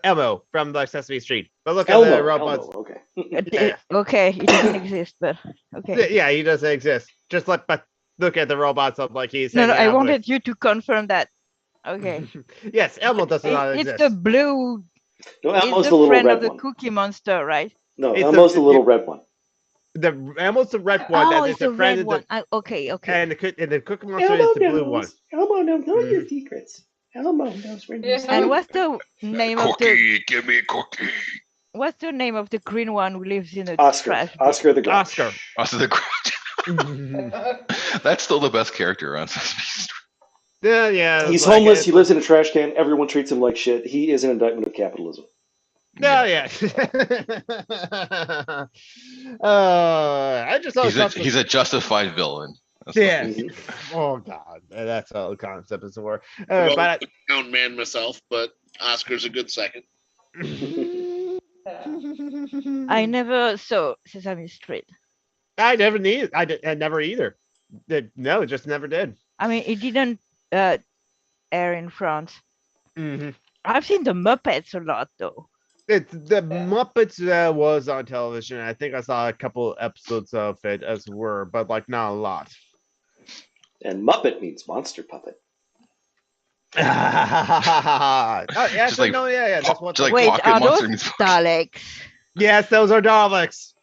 Elmo from like Sesame Street. But look at the robots. Elmo, okay. Okay, he doesn't exist, but okay. Yeah, he doesn't exist. Just like, but look at the robots of like he's. No, I wanted you to confirm that. Okay. Yes, Elmo does not exist. It's the blue. No, Elmo's the little friend red of the one. Cookie Monster, right? No, Elmo's the little red one. Elmo's the red one. Oh, it's the red one. Okay. And the Cookie Monster is the blue one. Elmo knows your secrets. Elmo knows where you And what's the name of the? Give me a cookie. What's the name of the green one who lives in a trash? Oscar the Grouch. Oscar the Grouch. That's still the best character on Sesame Street. Yeah. He's homeless. He lives in a trash can. Everyone treats him like shit. He is an indictment of capitalism. No, yeah. I just thought he's a justified villain. Yeah. Oh God, that's a concept as it were. But I count man myself, but Oscar's a good second. I never saw Sesame Street. I never never either. No, it just never did. I mean, it didn't air in France. I've seen the Muppets a lot though. The Muppets was on television. I think I saw a couple episodes of it as were, but like not a lot. And Muppet means monster puppet. Yeah. That's what. Wait, are those Daleks? Yes, those are Daleks.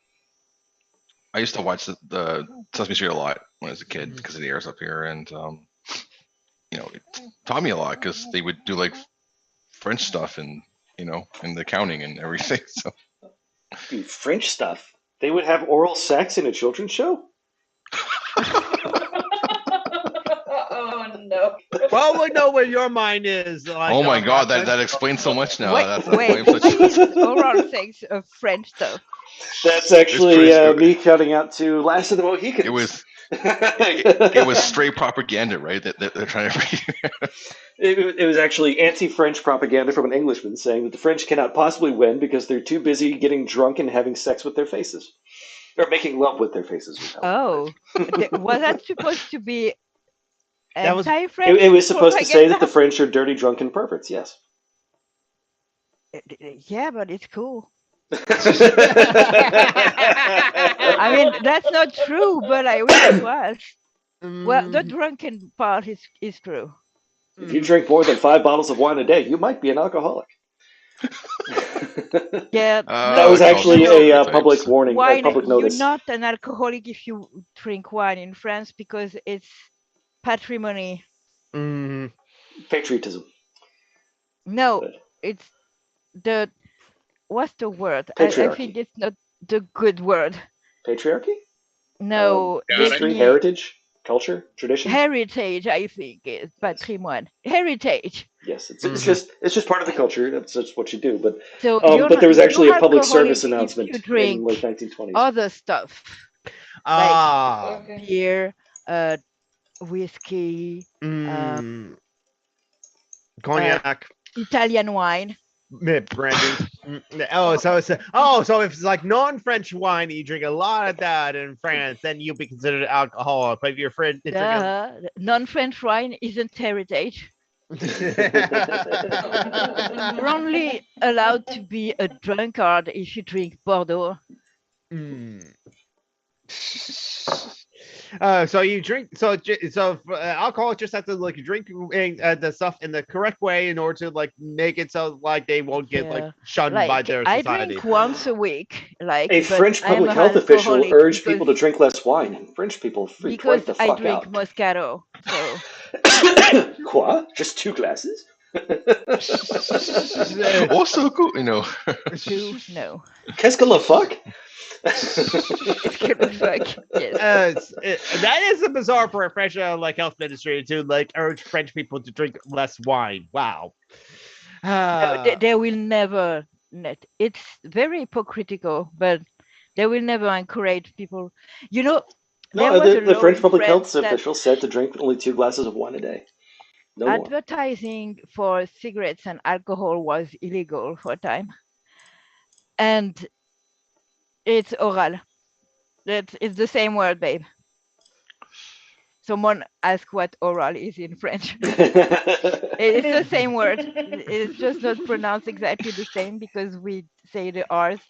I used to watch the Sesame Street a lot when I was a kid because it airs up here, and it taught me a lot because they would do like French stuff and and the counting and everything. So French stuff. They would have oral sex in a children's show. Oh no. Well, we know where your mind is. Like, oh my God, that explains so much now. Wait, oral sex of French stuff. That's actually me cutting out to Last of the Mohicans. It was straight propaganda, right? That they're trying to. It was actually anti-French propaganda from an Englishman saying that the French cannot possibly win because they're too busy getting drunk and having sex with their faces, or making love with their faces. Oh, was that supposed to be anti-French? It was supposed to say that the French are dirty, drunken perverts. Yes. Yeah, but it's cool. I mean, that's not true, but I wish it was. Well, the drunken part is true. If you drink more than 5 bottles of wine a day, you might be an alcoholic. Yeah, That was no, actually no. a public warning, a Wine, public notice. you're not an alcoholic if you drink wine in France because it's patrimony. Patriotism. No, But it's the what's the word? I Patriarchy. think it's not the good word. Patriarchy? No, History, heritage, culture, tradition. heritage. I think is patrimoine. Heritage. Yes, it's just part of the culture. That's just what you do. But So but there was actually a public service if announcement you drink in late 1920s. other stuff Ah. like beer, whiskey, Cognac. Italian wine. Brandy. So if it's like non-French wine, you drink a lot of that in France, then you'll be considered alcoholic. But if your friend, Non-French wine isn't heritage. You're only allowed to be a drunkard if you drink Bordeaux. So you drink. So alcoholics just have to like drink the stuff in the correct way in order to like make it so like they won't get like shunned by their society. I drink once a week. Like a French public health official urged people to drink less wine, and French people freaked right the fuck out. Because I drink Moscato. So. Quoi? Just 2 glasses? Also cool, you know. 2? No. Qu'est-ce que le fuck? Yes. That is a bizarre for a French like health ministry to like urge French people to drink less wine. Wow. They will never. It's very hypocritical, but they will never encourage people. You know. No, the French public health official said to drink only 2 glasses of wine a day. No advertising for cigarettes and alcohol was illegal for a time, and it's oral. It's the same word, babe. Someone asked what oral is in French. It's the same word. It's just not pronounced exactly the same because we say the R's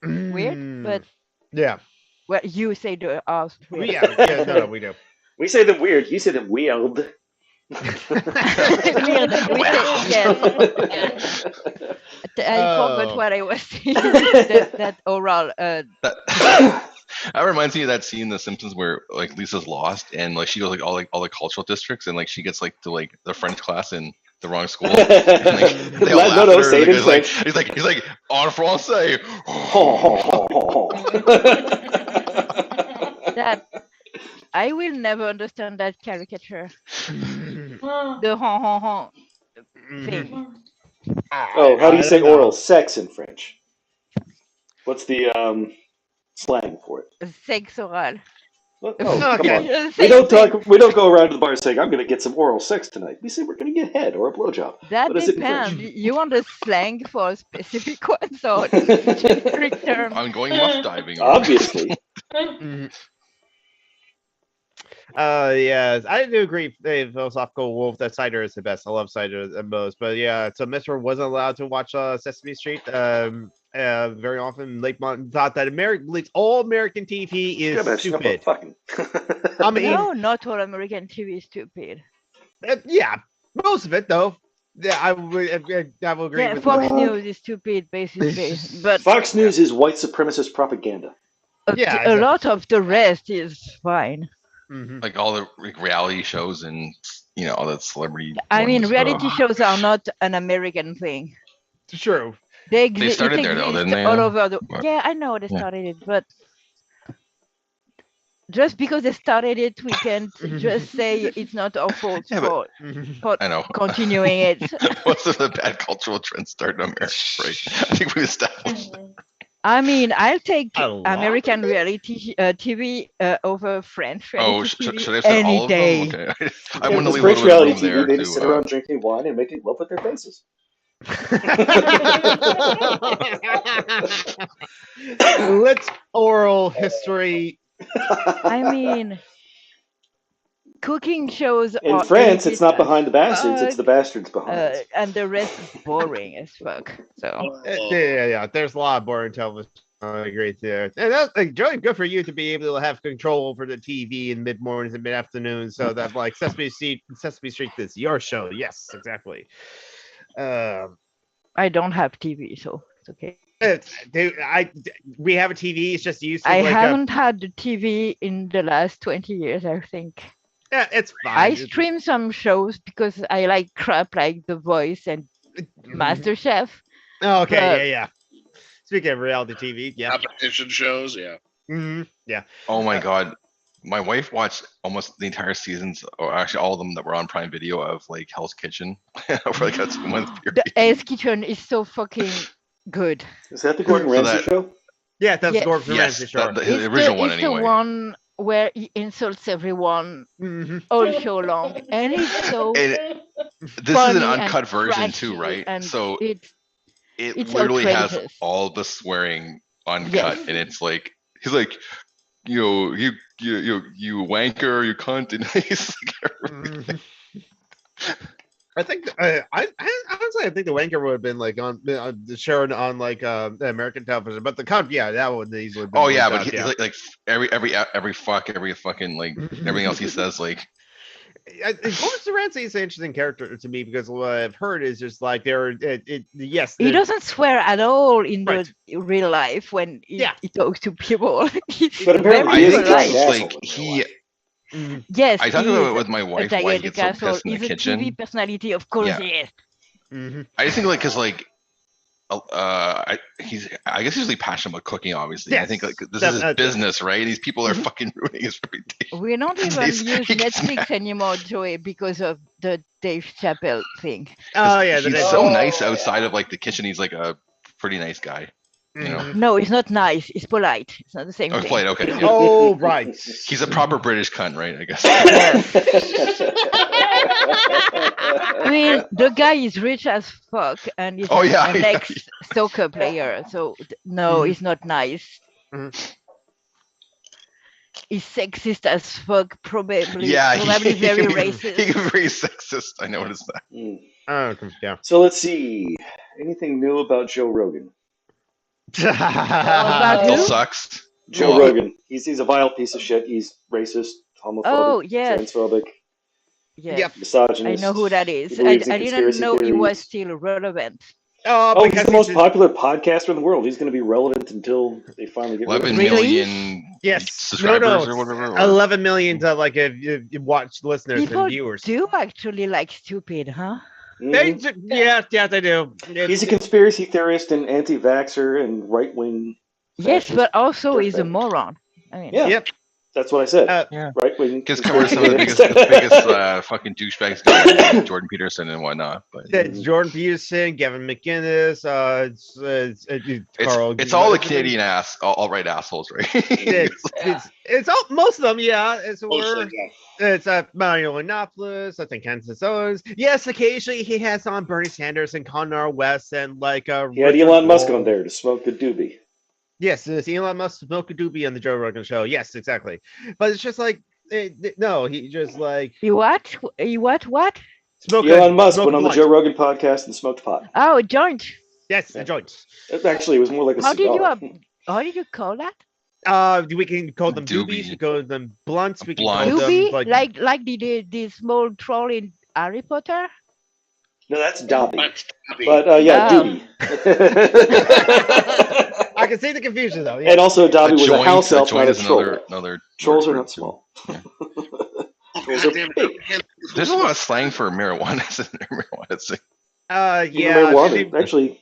weird, but yeah. Well, you say the R's weird. No, we do. We say them weird. You say them weird. Weird. I forgot what I was saying. that oral. That reminds me of that scene in The Simpsons where like Lisa's lost and like she goes like all the cultural districts and like she gets like to like the French class in the wrong school. And, like, they all laugh at her. Say it in French. He's like en français. That I will never understand that caricature. The thing. Oh, how do you say oral sex in French? What's the slang for it? Sex oral. Oh, come on. We don't go around to the bar saying, I'm going to get some oral sex tonight. We say we're going to get head or a blowjob. That depends. You want the slang for a specific one, so it's a generic term. I'm going muff diving. Obviously. Yes, I do agree. The philosophical wolf that cider is the best. I love cider the most, but yeah. So Mr. wasn't allowed to watch Sesame Street. Very often, Lake Martin thought that all American TV is stupid. I mean, no, not all American TV is stupid. Yeah, most of it though. Yeah, I will agree. Yeah, with Fox News is stupid, basically. But Fox News is white supremacist propaganda. A lot of the rest is fine. Mm-hmm. Like all the reality shows and all that celebrity. I mean, reality shows are not an American thing. It's true. They started there though, didn't they? All over the. Yeah, I know they started it, but just because they started it, we can't just say it's not our fault for I know. continuing it. Most of the bad cultural trends start in America, right? I think we established. I mean, I'll take American reality TV over French reality TV should I say any all of day. them? Okay. I want to leave French a little reality room there TV, they just sit around drinking wine and making love with their faces. Let's oral history. I mean, cooking shows in France, it's not behind the bastards; it's the bastards behind. And the rest is boring as fuck. So yeah. There's a lot of boring television I agree there. And that's like really good for you to be able to have control over the TV in mid mornings and mid afternoons, so that like Sesame Street is your show. Yes, exactly. I don't have TV, so it's okay. We have a TV. It's just used. I haven't had the TV in the last 20 years, I think. Yeah, it's fine. I stream some shows because I like crap like The Voice and MasterChef. Oh, okay, yeah. Speaking of reality TV, yeah. Competition shows, yeah. Yeah. Oh my god. My wife watched almost the entire seasons, or actually all of them that were on Prime Video of like Hell's Kitchen over like a 2-month period. The Hell's Kitchen is so fucking good. Is that the Gordon Ramsay show? Yeah, that's Gordon Ramsay show. The original one anyway. It's the one where he insults everyone all show long, and it's so. This is an uncut version too, right? So it literally has all the swearing uncut, and it's like he's like, you wanker, you cunt, and he's like, I think I honestly I think the wanker would have been like on shown on like American television, but the cunt, yeah, that would easily. Oh yeah, but he's like every fucking like everything else he says like. Gordon Ramsay is an interesting character to me because what I've heard is just like yes, he doesn't swear at all in the real life when he talks to people. But apparently, yes, I talked about it with my wife. Why he gets so pissed in the kitchen. He's a TV personality, of course. Yes. I just think like because like. I guess he's really passionate about cooking. Obviously, yes, I think like this is his business, right? These people are fucking ruining his reputation. We don't even use Netflix anymore, Joey, because of the Dave Chappelle thing. Oh yeah, he's so nice outside of like the kitchen. He's like a pretty nice guy. You know? No, he's not nice. He's polite. It's not the same thing. Polite, okay. Yeah. Oh right. He's a proper British cunt, right? I guess. I mean, the guy is rich as fuck, and he's an ex-soccer player. So no, he's not nice. He's sexist as fuck, probably. Yeah, probably very racist. He's very sexist. I noticed that. Yeah. So let's see. Anything new about Joe Rogan? Still sucks. Joe Rogan. He's a vile piece of shit. He's racist, homophobic, transphobic. Yeah, misogynist. I know who that is. I didn't know he was still relevant. He's the most popular podcaster in the world. He's going to be relevant until they finally get 11 million subscribers or whatever. 11 million like you watch listeners People and viewers. Do actually like stupid, huh? Mm-hmm. They do. He's a conspiracy theorist and anti-vaxxer and right-wing. Yes, but also he's a moron. I mean, yep. That's what I said. Right-wing. Because covers some of the biggest fucking douchebags, Jordan Peterson and whatnot. But it's Jordan Peterson, Gavin McInnes, Carl. It's all the Canadian alt-right assholes, right? it's all most of them, yeah. It's Mario Yiannopoulos, I think Kansas Owens. Yes, occasionally he has on Bernie Sanders and Conor West and like he had Elon Musk on there to smoke a doobie. Yes, it's Elon Musk smoke a doobie on the Joe Rogan show. Yes, exactly. But it's just like no, he just like you what? Elon Musk went on the Joe Rogan podcast and smoked pot. Oh, a joint. Yes, a joint. Actually, it was more like a cigar. How did you call that? We can call them doobies. We call them blunts. We can call doobie? them like the small troll in Harry Potter. No, that's Dobby. But doobie. I can see the confusion though. Yeah. And also, Dobby was a house elf, not a troll. Trolls are not small. Yeah. Trolls are big. There's a lot of slang for marijuana. Marijuana. Actually,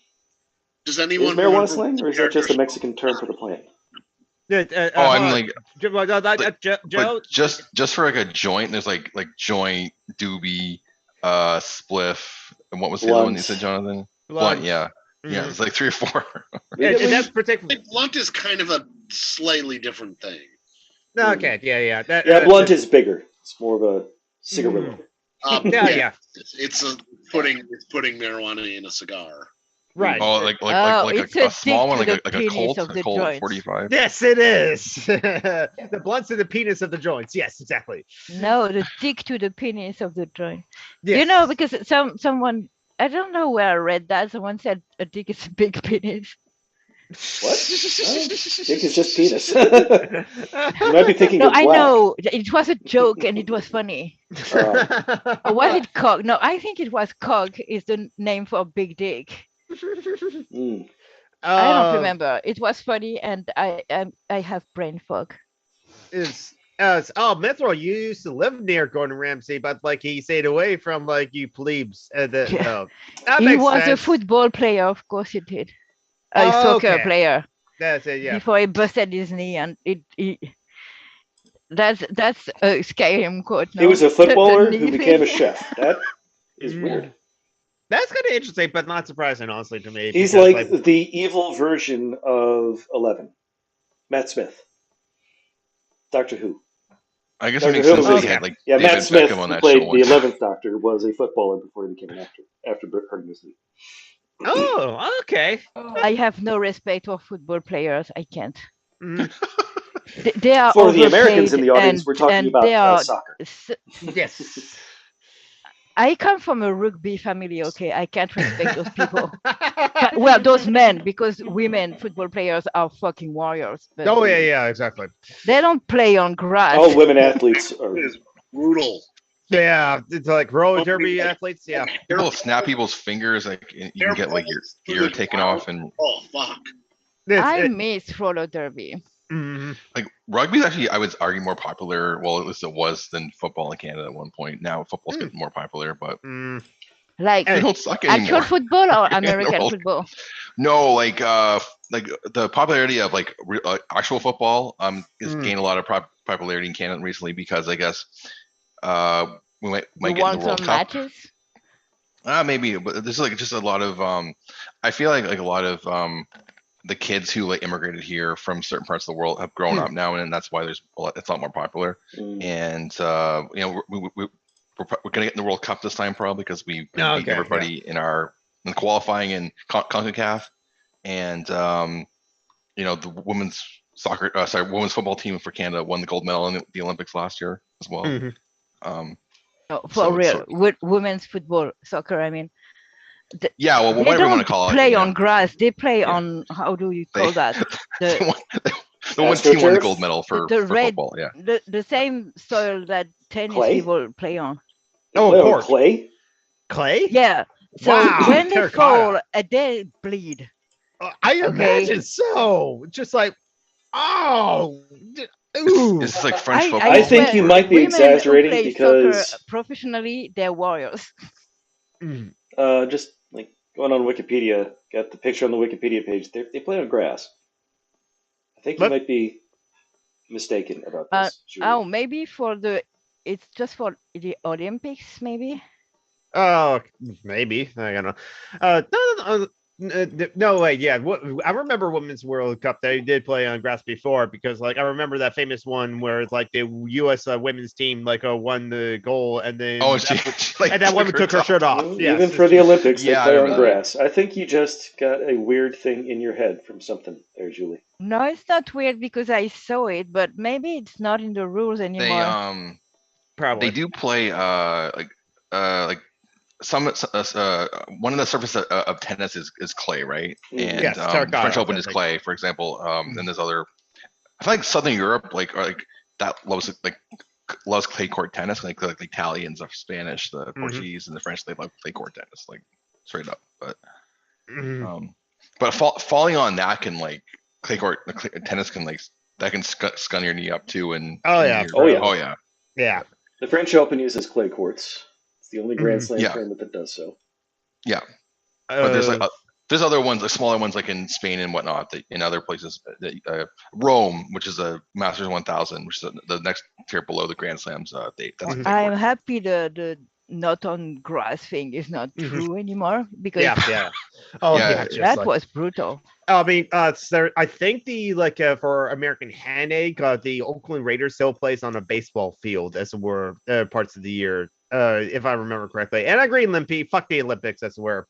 does anyone is marijuana slang, or is that just a Mexican term for the plant? I'm like, Joe. Just for like a joint. There's like joint, doobie, spliff, and what was the other one you said, Jonathan? Blunt, yeah. Yeah, it's like 3 or 4. That's particularly. Blunt is kind of a slightly different thing. Okay, yeah. Blunt is bigger. It's more of a cigarette. It's putting marijuana in a cigar. Right. Oh, like a small one, like a Colt 45. Yes, it is. The blunts are the penis of the joints. Yes, exactly. No, the dick to the penis of the joint. Yes. You know, because someone, I don't know where I read that. Someone said a dick is a big penis. Dick is just penis. You might be thinking No, of I black. know it was a joke and it was funny. Or was it cock? No, I think it was cock. Is the name for big dick. Mm. I don't remember. It was funny, and I have brain fog. Metro, you used to live near Gordon Ramsay, but like he stayed away from like you plebes. That He makes was sense. a football player, of course he did. A soccer player. That's it, yeah. Before he busted his knee, and that's a Skyrim quote. No? He was a footballer The who became a chef. That is weird. That's kind of interesting, but not surprising, honestly, to me. He's like the evil version of 11. Matt Smith. Doctor Who. I guess Doctor it makes sense Who that was- he had like Yeah, David Matt Smith, Beckham on who that played show. the once. 11th Doctor, was a footballer before he became an actor, after hurting his knee. Oh, okay. I have no respect for football players. I can't. They are For the Americans in the overplayed audience, we're talking and about they are soccer. Yes. I come from a rugby family, okay? I can't respect those people. Well, those men, because women football players are fucking warriors. But yeah, exactly. they don't play on grass. All women athletes are It is brutal. Yeah, it's like roller derby athletes. Yeah, People snap people's fingers, like you can get like your ear taken off, and Oh fuck. I miss roller derby. like rugby is actually, I would argue, more popular. Well, at least it was than football in Canada at one point. Now football's getting more popular, but Like they don't suck actual anymore. football or Yeah, American well, football? No, like the popularity of like actual football has gained a lot of popularity in Canada recently because I guess we might get in the World Cup. Matches? Maybe, but there's like just a lot of I feel like a lot of the kids who like immigrated here from certain parts of the world have grown up now, and that's why it's a lot more popular. And you know, we're gonna get in the World Cup this time probably because we beat everybody in the qualifying in CONCACAF, and you know, the women's football team for Canada won the gold medal in the Olympics last year as well. Women's football, soccer. I mean, well, they whatever you want don't to call it. play on grass. They play on, how do you call that? The one team won the gold medal for football. Yeah, the same soil that tennis people play on. Oh, clay. Clay? Yeah. So when they fall, they bleed. I imagine so. Just like, It's like French football. I think you might be exaggerating because professionally they're warriors. Just like going on Wikipedia, got the picture on the Wikipedia page. They play on grass. I think you might be mistaken about this. Maybe it's just for the Olympics, maybe. Oh, maybe. I don't know. No way. Yeah, I remember Women's World Cup. They did play on grass before because, like, I remember that famous one where like the U.S. Women's team won the goal, and then and that woman took her shirt off. Even for the Olympics, they play on grass. I think you just got a weird thing in your head from something there, Julie. No, it's not weird because I saw it, but maybe it's not in the rules anymore. Probably they do play like some one of the surfaces of tennis is clay, right? And yes, French Open is clay, for example. And there's other. I feel like Southern Europe, like that loves clay court tennis, like the Italians, the Spanish, the Portuguese, and the French. They love clay court tennis, like straight up. But falling on that can clay court tennis can that can scun your knee up too. And oh yeah. The French Open uses clay courts. It's the only Grand Slam tournament that does so. Yeah, but there's other ones, like smaller ones, like in Spain and whatnot, that in other places. Rome, which is a Masters 1000, which is the next tier below the Grand Slams. I'm happy the not on grass thing is not true anymore because that was brutal. I mean, I think the for American Handshake, the Oakland Raiders still plays on a baseball field as it were parts of the year, if I remember correctly. And I agree, Limpy. Fuck the Olympics, as it were,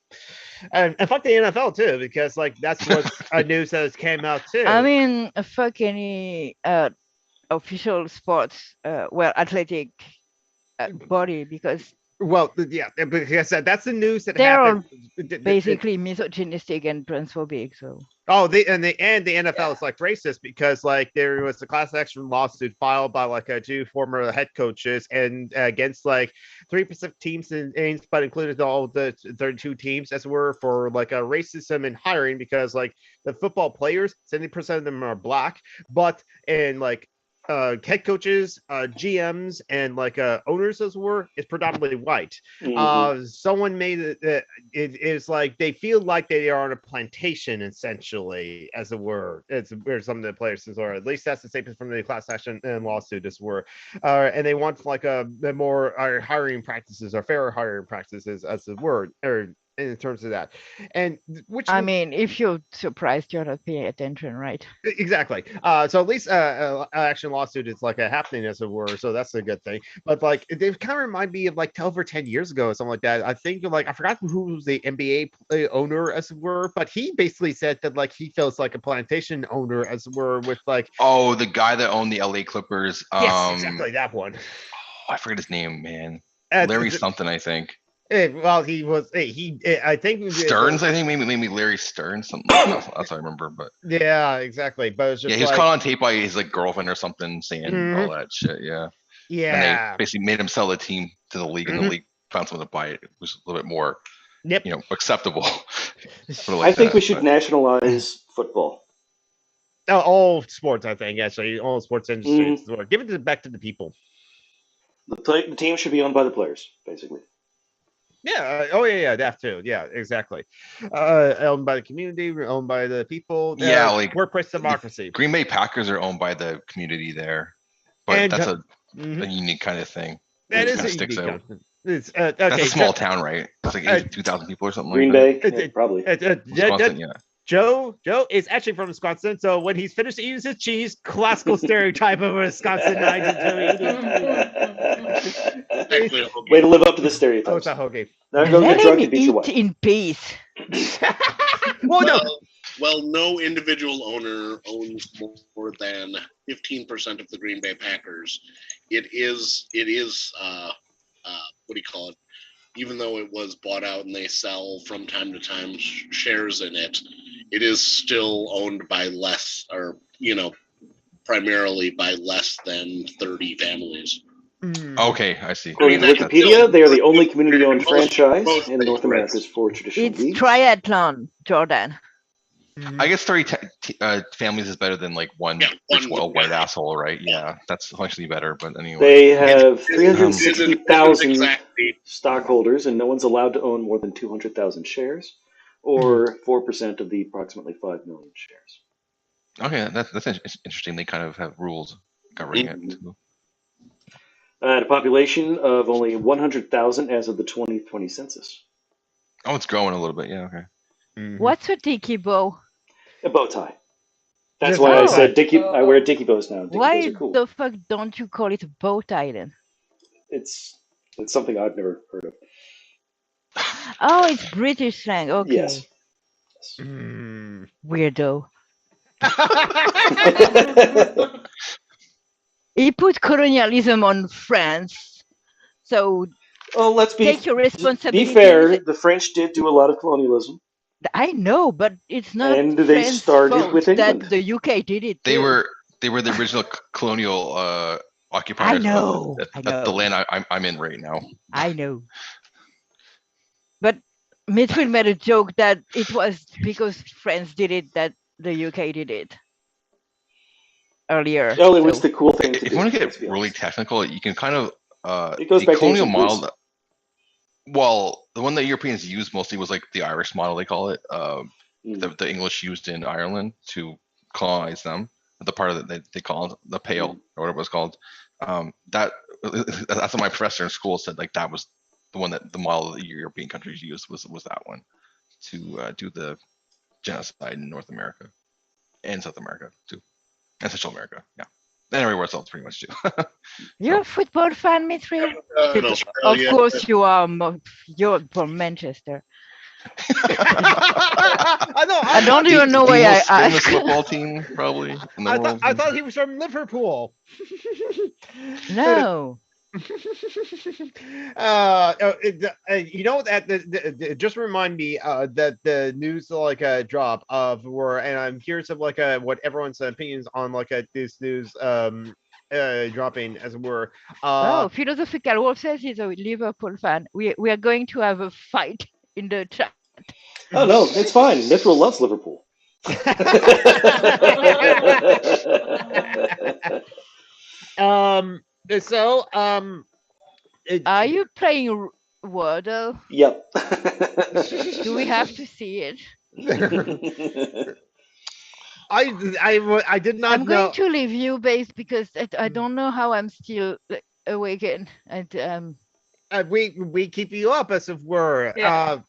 and fuck the NFL too, because that's what news that came out too. I mean, fuck any official sports, athletic body, because Well, yeah, because that's the news that They're happened. basically misogynistic and transphobic. So. Oh, the NFL is like racist because like there was a class action lawsuit filed by like two former head coaches and against like 3 Pacific teams and but included all the 32 teams as were for like a racism in hiring because like the football players 70% of them are black, but and like head coaches, GMs, and like owners as were is predominantly white. Someone made it. It is like they feel like they are on a plantation essentially, as it were. It's where some of the players are. At least that's the statement from the class action and lawsuit as were. And they want like a more hiring practices or fairer hiring practices as it were, or in terms of that. And which I mean, if you're surprised, you're not paying attention, right? exactly. So at least action lawsuit is like a happening as it were, so that's a good thing. But like they kind of remind me of like over 10 years ago or something like that. I think like I forgot who was the NBA owner as it were, but he basically said that like he feels like a plantation owner as it were with like the guy that owned the LA Clippers. Yes, exactly that one. Oh, I forget his name, man. Larry something, I think. Well, he was. I think Stearns. I think maybe Larry Stearns. Something. That's what I remember. But yeah, exactly. But it's just he was caught on tape by his like girlfriend or something saying all that shit. Yeah. Yeah. And they basically made him sell the team to the league, and the league found someone to buy it. It was a little bit more, acceptable. I think we should nationalize football. All sports, I think. Actually, all sports industries. Give it back to the people. The team should be owned by the players, basically. Yeah. That too. Yeah, exactly. Owned by the community, owned by the people. Like workplace democracy. Green Bay Packers are owned by the community there, but that's a unique kind of thing. That is a unique out. It's that's a small town, right? It's like 82,000 people or something. Green like Bay, yeah, probably. Wisconsin, yeah. Joe is actually from Wisconsin, so when he's finished eating his cheese, classical stereotype of Wisconsin. Way to live up to the stereotype. Oh, it's a hoagie. Now go get drunk and beat your wife. In peace. Well, no individual owner owns more than 15% of the Green Bay Packers. It is what do you call it? Even though it was bought out and they sell from time to time shares in it, it is still owned by less, or primarily by less than 30 families. Okay, I see. According to Wikipedia, they are the only community-owned franchise in North America's 4 traditional leagues. It's triathlon, Jordan. I guess 30 families is better than like one rich white asshole, right? Yeah, that's actually better. But anyway, they have 360,000 stockholders, and no one's allowed to own more than 200,000 shares, or 4% of the approximately 5 million shares. Okay, that's interesting. They kind of have rules governing it too. A population of only 100,000 as of the 2020 census. Oh, it's growing a little bit. Yeah. Okay. What's a tiki bow? A bow tie. That's why I said dicky. I wear dicky bows now. Dicky Why bows are cool. the fuck don't you call it a bow tie then? It's something I've never heard of. Oh, it's British slang. Okay. Yes. Weirdo. He put colonialism on France. So let's take your responsibility. Be fair, the French did do a lot of colonialism. I know, but it's not. And they started with England. That the UK did it. They were the original colonial occupiers. I know. The land I'm in right now. I know. But Mitchell made a joke that it was because France did it that the UK did it earlier. Well, it was the cool thing. If you want to get really technical, you can kind of it goes the back colonial to model. Well, the one that Europeans used mostly was like the Irish model, they call it. The English used in Ireland to colonize them. The part of it they called the Pale or whatever it was called. That's what my professor in school said. Like that was the one that the model that the European countries used was that one to do the genocide in North America and South America too, and Central America. Yeah. And everywhere else pretty much too. You're a football fan, Mithril? Of course you are. You're from Manchester. I don't even know why I asked. Football team, probably. I thought he was from Liverpool. No. You know that just remind me that the news drop of where, and I'm curious of what everyone's opinions on this news dropping as it were. Philosophical Wolf says he's a Liverpool fan. We are going to have a fight in the chat. Oh no, it's fine. Mithril loves Liverpool. Are you playing Wordle? Yep. Do we have to see it? I did not I'm know. going to leave you, Base, because I don't know how I'm still awakened. And we keep you up as if we're. Yeah.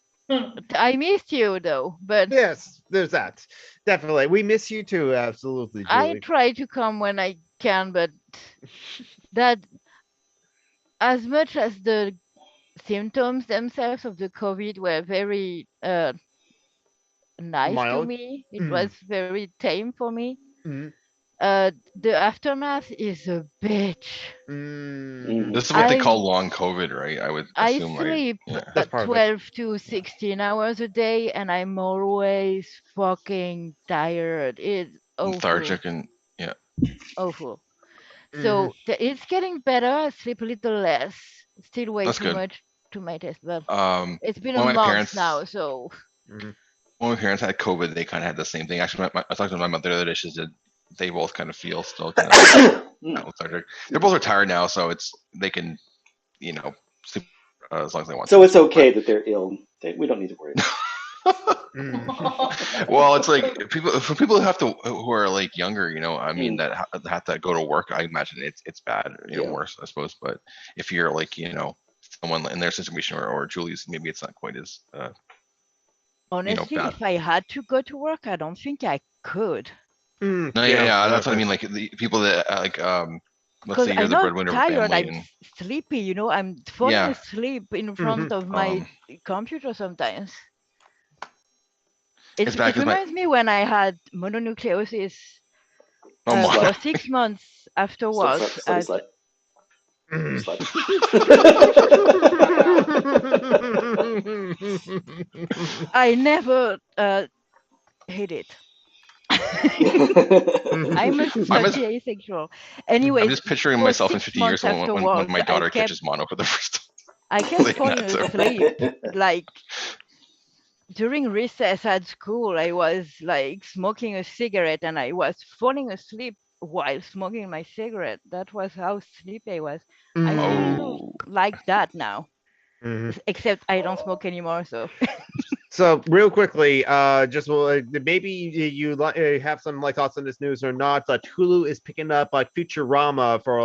I missed you though, but yes, there's that. Definitely, we miss you too. Absolutely, Julie. I try to come when I can, but that as much as the symptoms themselves of the COVID were very nice Mild? to me, it Mhm. was very tame for me. Mhm. The aftermath is a bitch. This is what they I- call long COVID, right? I would I assume, right? sleep Yeah. That's part of it. 12 to 16 hours a day, and I'm always fucking tired. It's awful. Lethargic and Awful. So it's getting better. I sleep a little less. Still way That's too good. much to my taste, but it's been one a of my month parents- now, so when my parents had COVID, they kind of had the same thing. Actually, I talked to my mother the other day. She said they both kind of feel still kind of lethargic. They're both retired now, so they can, sleep as long as they want. So it's okay that they're ill. We don't need to worry. Well, it's like people who have to, who are like younger, I mean, that have to go to work. I imagine it's bad, worse, I suppose. But if you're like, someone in their situation or Julie's, maybe it's not quite as. honestly, bad. if I had to go to work, I don't think I could. No, yeah, that's what I mean. Like the people that let's Because say you're I'm the not breadwinner of a tired, family, I'm sleepy. I'm falling Yeah. asleep in front of my computer sometimes. It's bad It 'cause reminds me when I had mononucleosis for 6 months afterwards. Slutty slut. Slut. I never hate it. I'm a slutty asexual. Anyways, I'm just picturing for myself in 6 50 years months when afterwards, my daughter I kept- catches mono for the first time. I kept Like falling that, so- asleep. Like during recess at school, I was like smoking a cigarette and I was falling asleep while smoking my cigarette. That was how sleepy I was. I feel like that now. Except I don't smoke anymore, so. So real quickly, just maybe you have some thoughts on this news or not, but Hulu is picking up Futurama for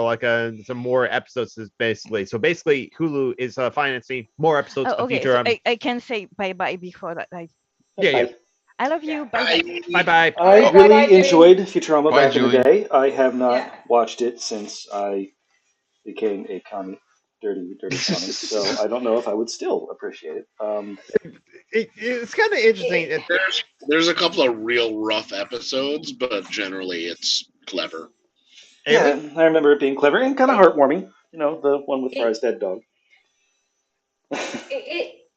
some more episodes, basically. So basically, Hulu is financing more episodes of Okay, Futurama. so I can say bye-bye before that. Yeah. I love you. Bye-bye. Bye-bye. I Bye-bye, really Julie. enjoyed Futurama Bye, back in Julie. the day. I have not Yeah. watched it since I became a commie, dirty commie. So I don't know if I would still appreciate it. It's kind of interesting. There's a couple of real rough episodes, but generally it's clever. Yeah, I remember it being clever and kind of heartwarming. The one with Fry's dead dog.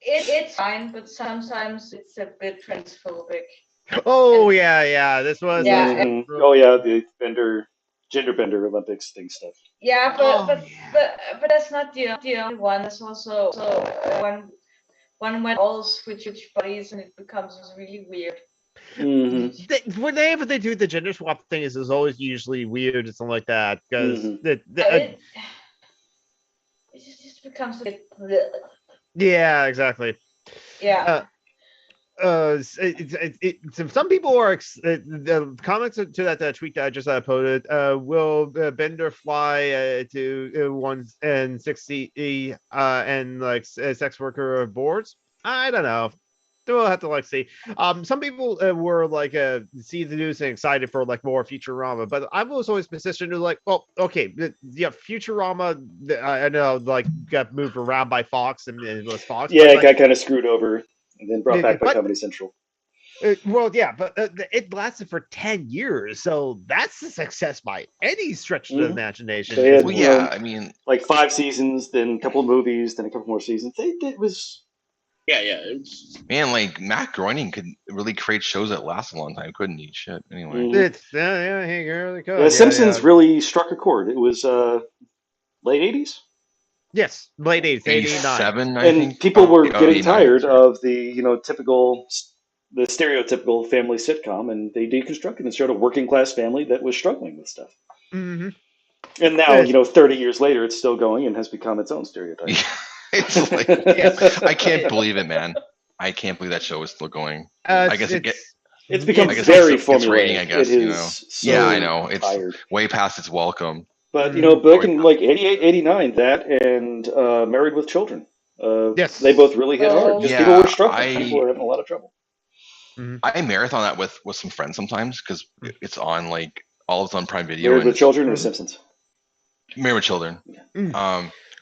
It's fine, but sometimes it's a bit transphobic. Oh yeah. This was. Yeah. Oh yeah, the gender bender Olympics thing stuff. Yeah, but that's not the only one. There's also one when all switch bodies and it becomes really weird. Mm-hmm. They do the gender swap thing, is always usually weird or something like that because It just becomes a bit. yeah, exactly. Yeah. Some people are the comments to that tweet that I just posted. Will Bender fly to 160 and sex worker boards? I don't know. We'll have to see. Some people were see the news and excited for more Futurama, but I was always positioned to well, okay, Futurama. I know got moved around by Fox and it was Fox. Yeah, it got kind of screwed over and then brought back by but- Comedy Central. Well, yeah, but it lasted for 10 years, so that's a success by any stretch of the imagination. They had, Well, you yeah, know, I mean, like 5 seasons, then a couple of movies, then a couple more seasons. It was Yeah, it's man, like Matt Groening could really create shows that last a long time, couldn't he? Shit. Anyway, It's yeah, he really could. The Simpsons really struck a chord. It was late 80s. Yes, late 80s, 89. 87, I And think. people were getting 89, tired sorry. of the the stereotypical family sitcom, and they deconstructed and showed a working class family that was struggling with stuff. Mm-hmm. And now, 30 years later, it's still going and has become its own stereotype. It's like, I can't believe it, man. I can't believe that show is still going. I guess it's become I guess very it's formulaic. rating, I guess, it you is know. so Yeah, I know. It's tired. way past its welcome. But, back in like 88, 89, that and Married with Children, yes, they both really hit hard. Just people were struggling. People were having a lot of trouble. I marathon that with some friends sometimes because it's on like all of it's on Prime Video. Married with Children or Simpsons? Married with Children.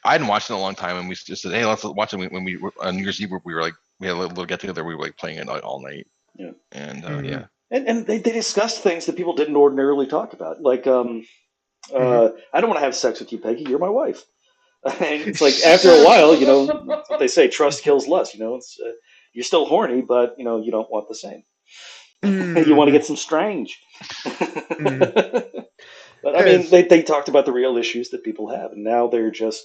I hadn't watched it in a long time, and we just said, "Hey, let's watch it." When we were on New Year's Eve, we were like, we had a little get together. We were like playing it all night. Yeah, and yeah, and they discussed things that people didn't ordinarily talk about, like I don't want to have sex with you, Peggy. You're my wife. And it's like after a while, what they say, trust kills lust. It's you're still horny, but you don't want the same. You want to get some strange. But I mean, they talked about the real issues that people have, and now they're just.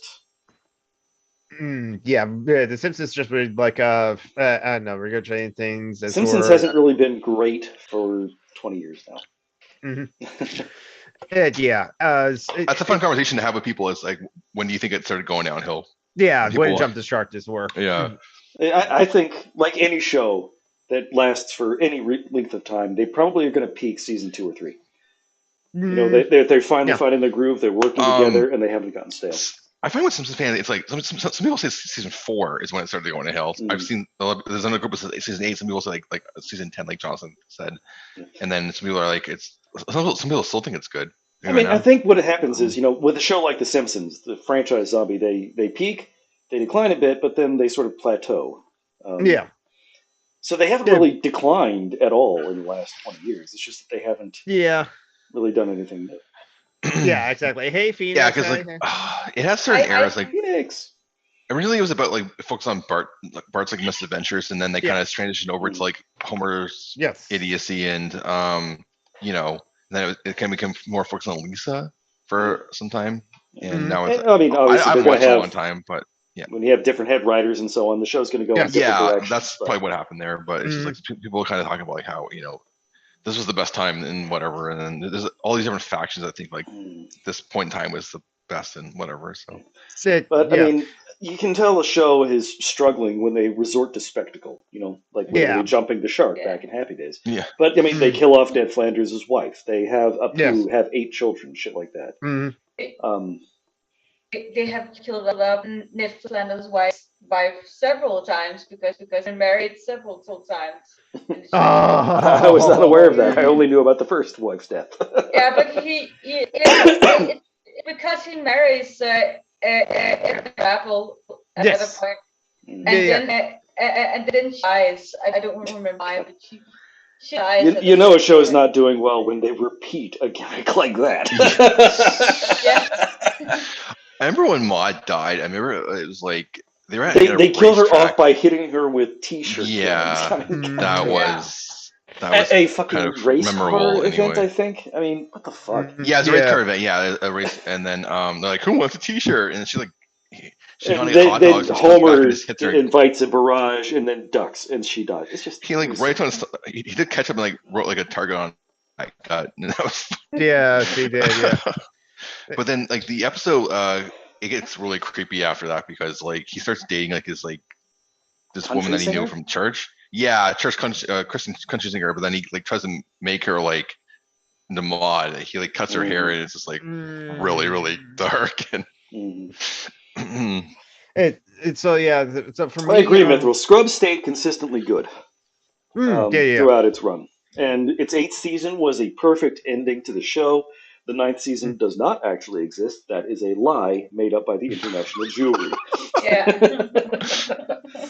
The Simpsons just were like I don't know, regurgitating things. Simpsons hasn't really been great for 20 years now. That's a fun conversation to have with people. Is like, when do you think it started going downhill? Yeah, when Jump the Shark just work. Yeah, I think like any show that lasts for any length of time, they probably are going to peak season 2 or 3. They're finally finding their groove. They're working together, and they haven't gotten stale. I find with Simpsons fans, it's like some people say season 4 is when it started going to hell. I've seen there's another group that says season 8. Some people say like season 10, like Jonathan said, and then some people are like some people still think it's good. I mean, I think what happens is with a show like The Simpsons, the franchise zombie, they peak, they decline a bit, but then they sort of plateau. So they haven't really declined at all in the last 20 years. It's just that they haven't really done anything new. Yeah, exactly. Hey, Phoenix. Yeah, because like it has certain eras. Like Phoenix. Originally, it was about like focus on Bart's like misadventures, and then they kind of transitioned over to like Homer's idiocy, and then it can become more focused on Lisa for some time. And now it's. I mean, obviously, I've watched it a long time, but. Yeah. When you have different head writers and so on, the show's going to go in different directions. That's probably what happened there. But it's just like people kind of talking about like how this was the best time and whatever, and then there's all these different factions. I think like this point in time was the best and whatever. So, but I mean, you can tell the show is struggling when they resort to spectacle. Like when jumping the shark back in Happy Days. Yeah. But I mean, they kill off Ned Flanders' wife. They have have 8 children, shit like that. They have killed up Ned Flanders' wife several times because they're married several times. I was not aware of that. I only knew about the first wife's death. Yeah, but because he marries Debacles at a point, and then she dies. I don't remember why, but she dies. A show is not doing well when they repeat a gimmick like that. I remember when Maude died. I remember it was like they killed her off by hitting her with T-shirts. Yeah, that was a fucking kind of race car event. Anyway. I think. I mean, what the fuck? Yeah, it's a race car event. Yeah, a race, and then they're like, "Who wants a T-shirt?" And she's like, then Homer invites a barrage and then ducks, and she dies. It's just he did catch up and like wrote like a target on my gut, and that was she did. Yeah. But then, like the episode, it gets really creepy after that because like he starts dating like this woman that he knew from church. Yeah, church Christian country singer. But then he like tries to make her like the Maude. He like cuts her hair, and it's just like really, really dark. And so for me, I agree, Mithril. Scrubs stayed consistently good throughout its run, and its 8th season was a perfect ending to the show. The 9th season does not actually exist. That is a lie made up by the International Jewry. Yeah.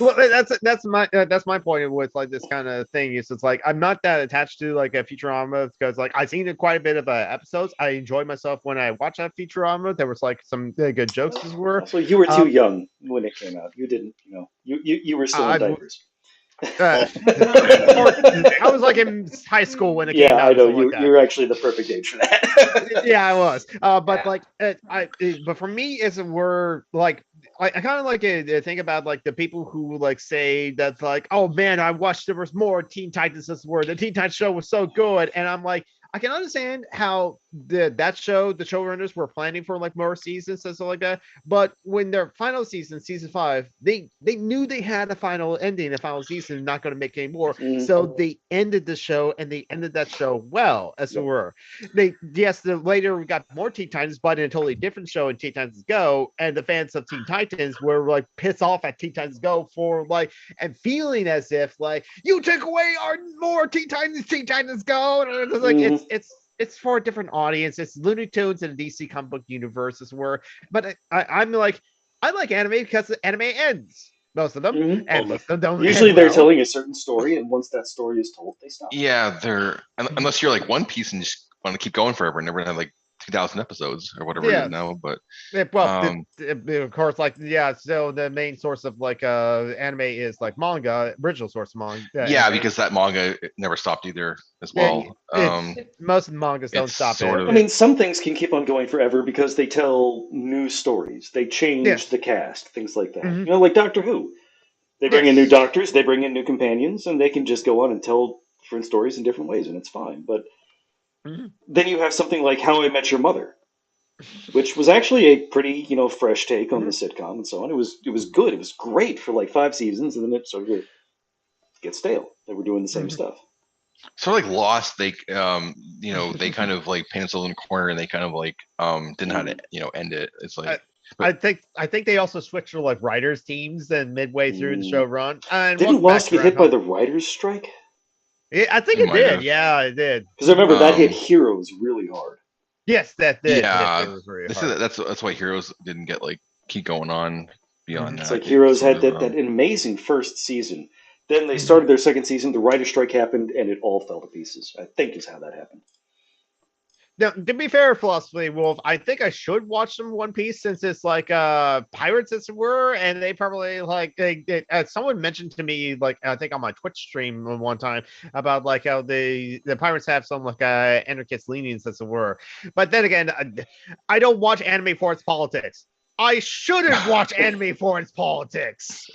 Well, that's my point with like this kind of thing. Is it's like I'm not that attached to like a Futurama because like I've seen quite a bit of episodes. I enjoyed myself when I watched that Futurama. There was like some good jokes as were. So you were too young when it came out. You didn't, you were still in diapers. I was like in high school when it came out. Yeah, I know. Like you're actually the perfect age for that. Yeah, I was. But like, but for me, it's we're like, I kind of like think about like the people who like say that's like, oh man, I watched there was more Teen Titans this were the Teen Titans show was so good, and I'm like, I can understand how that show, the showrunners were planning for like more seasons and stuff like that. But when their final season, season 5, they knew they had a final ending, a final season, not going to make any more. So they ended the show, and they ended that show well, as it were. Later we got more Teen Titans, but in a totally different show in Teen Titans Go, and the fans of Teen Titans were like pissed off at Teen Titans Go for like and feeling as if like you took away our more Teen Titans Go, and it's like it's for a different audience. It's Looney Tunes in the DC comic book universe as were. But I'm like, I like anime because the anime ends. Most of them, and most of them don't. Usually, they're telling a certain story, and once that story is told, they stop. Yeah, they're unless you're like One Piece and just want to keep going forever and never have like 2,000 episodes or whatever it is now. But of course, like so the main source of like anime is like manga, original source of manga. Yeah, because that manga never stopped either as well. Most mangas don't stop. I mean, some things can keep on going forever because they tell new stories. They change the cast, things like that. You know, like Doctor Who. They bring in new doctors, they bring in new companions, and they can just go on and tell different stories in different ways, and it's fine. But then you have something like How I Met Your Mother, which was actually a pretty, fresh take on the sitcom and so on. It was good. It was great for like 5 seasons, and then it sort of gets stale. They were doing the same stuff. Sort of like Lost, they they kind of like painted themselves in a corner, and they kind of like didn't know how to end it. It's like I think they also switched to like writers teams and midway through the show run. And didn't Lost get hit by the writers' strike? Yeah, I think it did. Yeah, it did. Because I remember that hit Heroes really hard. Yes, that did. Yeah, that's why Heroes didn't get like keep going on beyond that. It's like Heroes had that amazing first season. Then they started their second season. The writer's strike happened, and it all fell to pieces. I think is how that happened. Now, to be fair, Philosophy Wolf, I think I should watch some One Piece since it's like pirates as it were, and they probably like someone mentioned to me like I think on my Twitch stream one time about like how the pirates have some like anarchist leanings as it were. But then again, I don't watch anime for its politics. I shouldn't watch anime for its politics.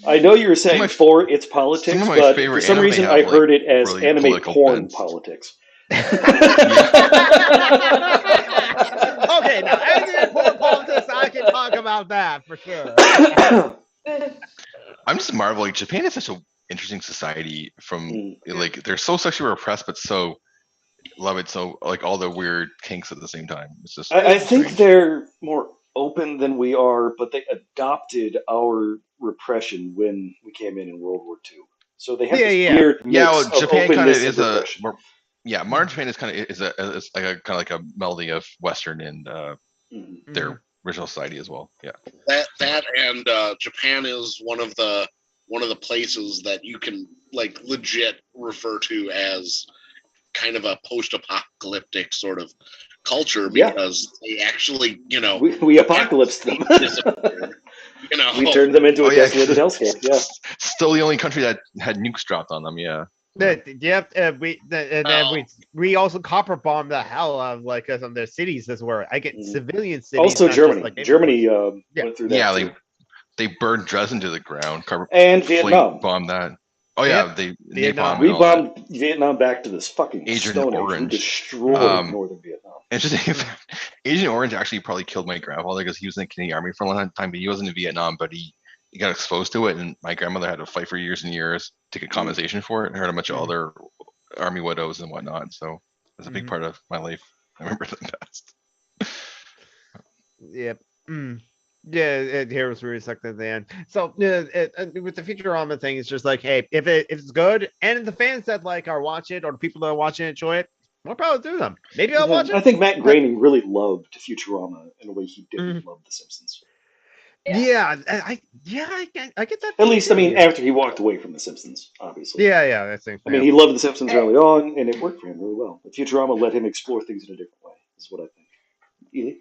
I know you were saying for its politics, but for some reason I heard it as really anime porn politics. Okay, now anime porn politics, I can talk about that for sure. I'm just marveling. Japan is such an interesting society. From like they're so sexually repressed, but so love it. So like all the weird kinks at the same time. It's just I think they're more open than we are, but they adopted our repression when we came in World War II. So they have this weird mix of Japan kind of is modern Japan is kind of is like a melding of Western and their original society as well. Yeah, that and Japan is one of the places that you can like legit refer to as kind of a post-apocalyptic sort of culture because they actually, we apocalypsed them. We turned them into a desolated hellscape. Yeah, still the only country that had nukes dropped on them. Yeah. We also copper bombed the hell out of like some of their cities as well. I get civilian cities. Also, Germany. Germany went through that. Yeah, they burned Dresden to the ground. And Vietnam bombed that. Oh yeah, we bombed Vietnam back to this fucking Agent Orange. We destroyed northern Vietnam. Interesting. Agent Orange actually probably killed my grandfather because he was in the Canadian Army for a long time, but he wasn't in Vietnam, but he got exposed to it, and my grandmother had to fight for years and years to get compensation for it. I heard a bunch of other army widows and whatnot, so it's a big part of my life. I remember the best. Yep. Yeah, Heroes really sucked at the end. So with the Futurama thing, it's just like, hey, if it's good, and the fans that like are watching it or the people that are watching it enjoy it, More power to them. Maybe I'll watch it. I think Matt Groening really loved Futurama in a way he didn't love The Simpsons. Yeah, I get that. At least, I mean, yeah. after he walked away from The Simpsons, obviously. Yeah, that's thing. I mean, he loved The Simpsons early on, and it worked for him really well. But Futurama let him explore things in a different way, is what I think. Ely?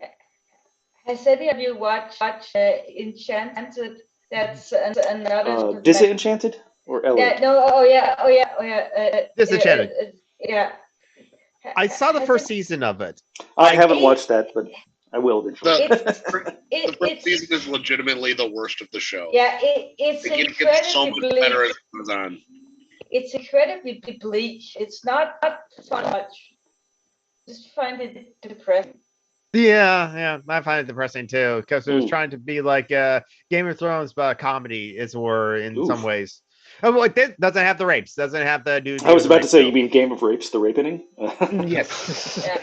Has any of you watched Enchanted? That's another. Disenchanted or Elliot? Yeah, no, oh yeah. Disenchanted. Yeah. I saw the first season of it. I haven't watched that, but I will eventually. The first season is legitimately the worst of the show. Yeah, it's It gets so much incredibly better as it goes on. It's incredibly bleak. It's not fun much. Just find it depressing. Yeah, I find it depressing too because it was trying to be like Game of Thrones, but a comedy is or in some ways. Oh, well, it doesn't have the rapes. Doesn't have the dude. I was about to say, you mean Game of Rapes, the rape inning? Yes. Yeah.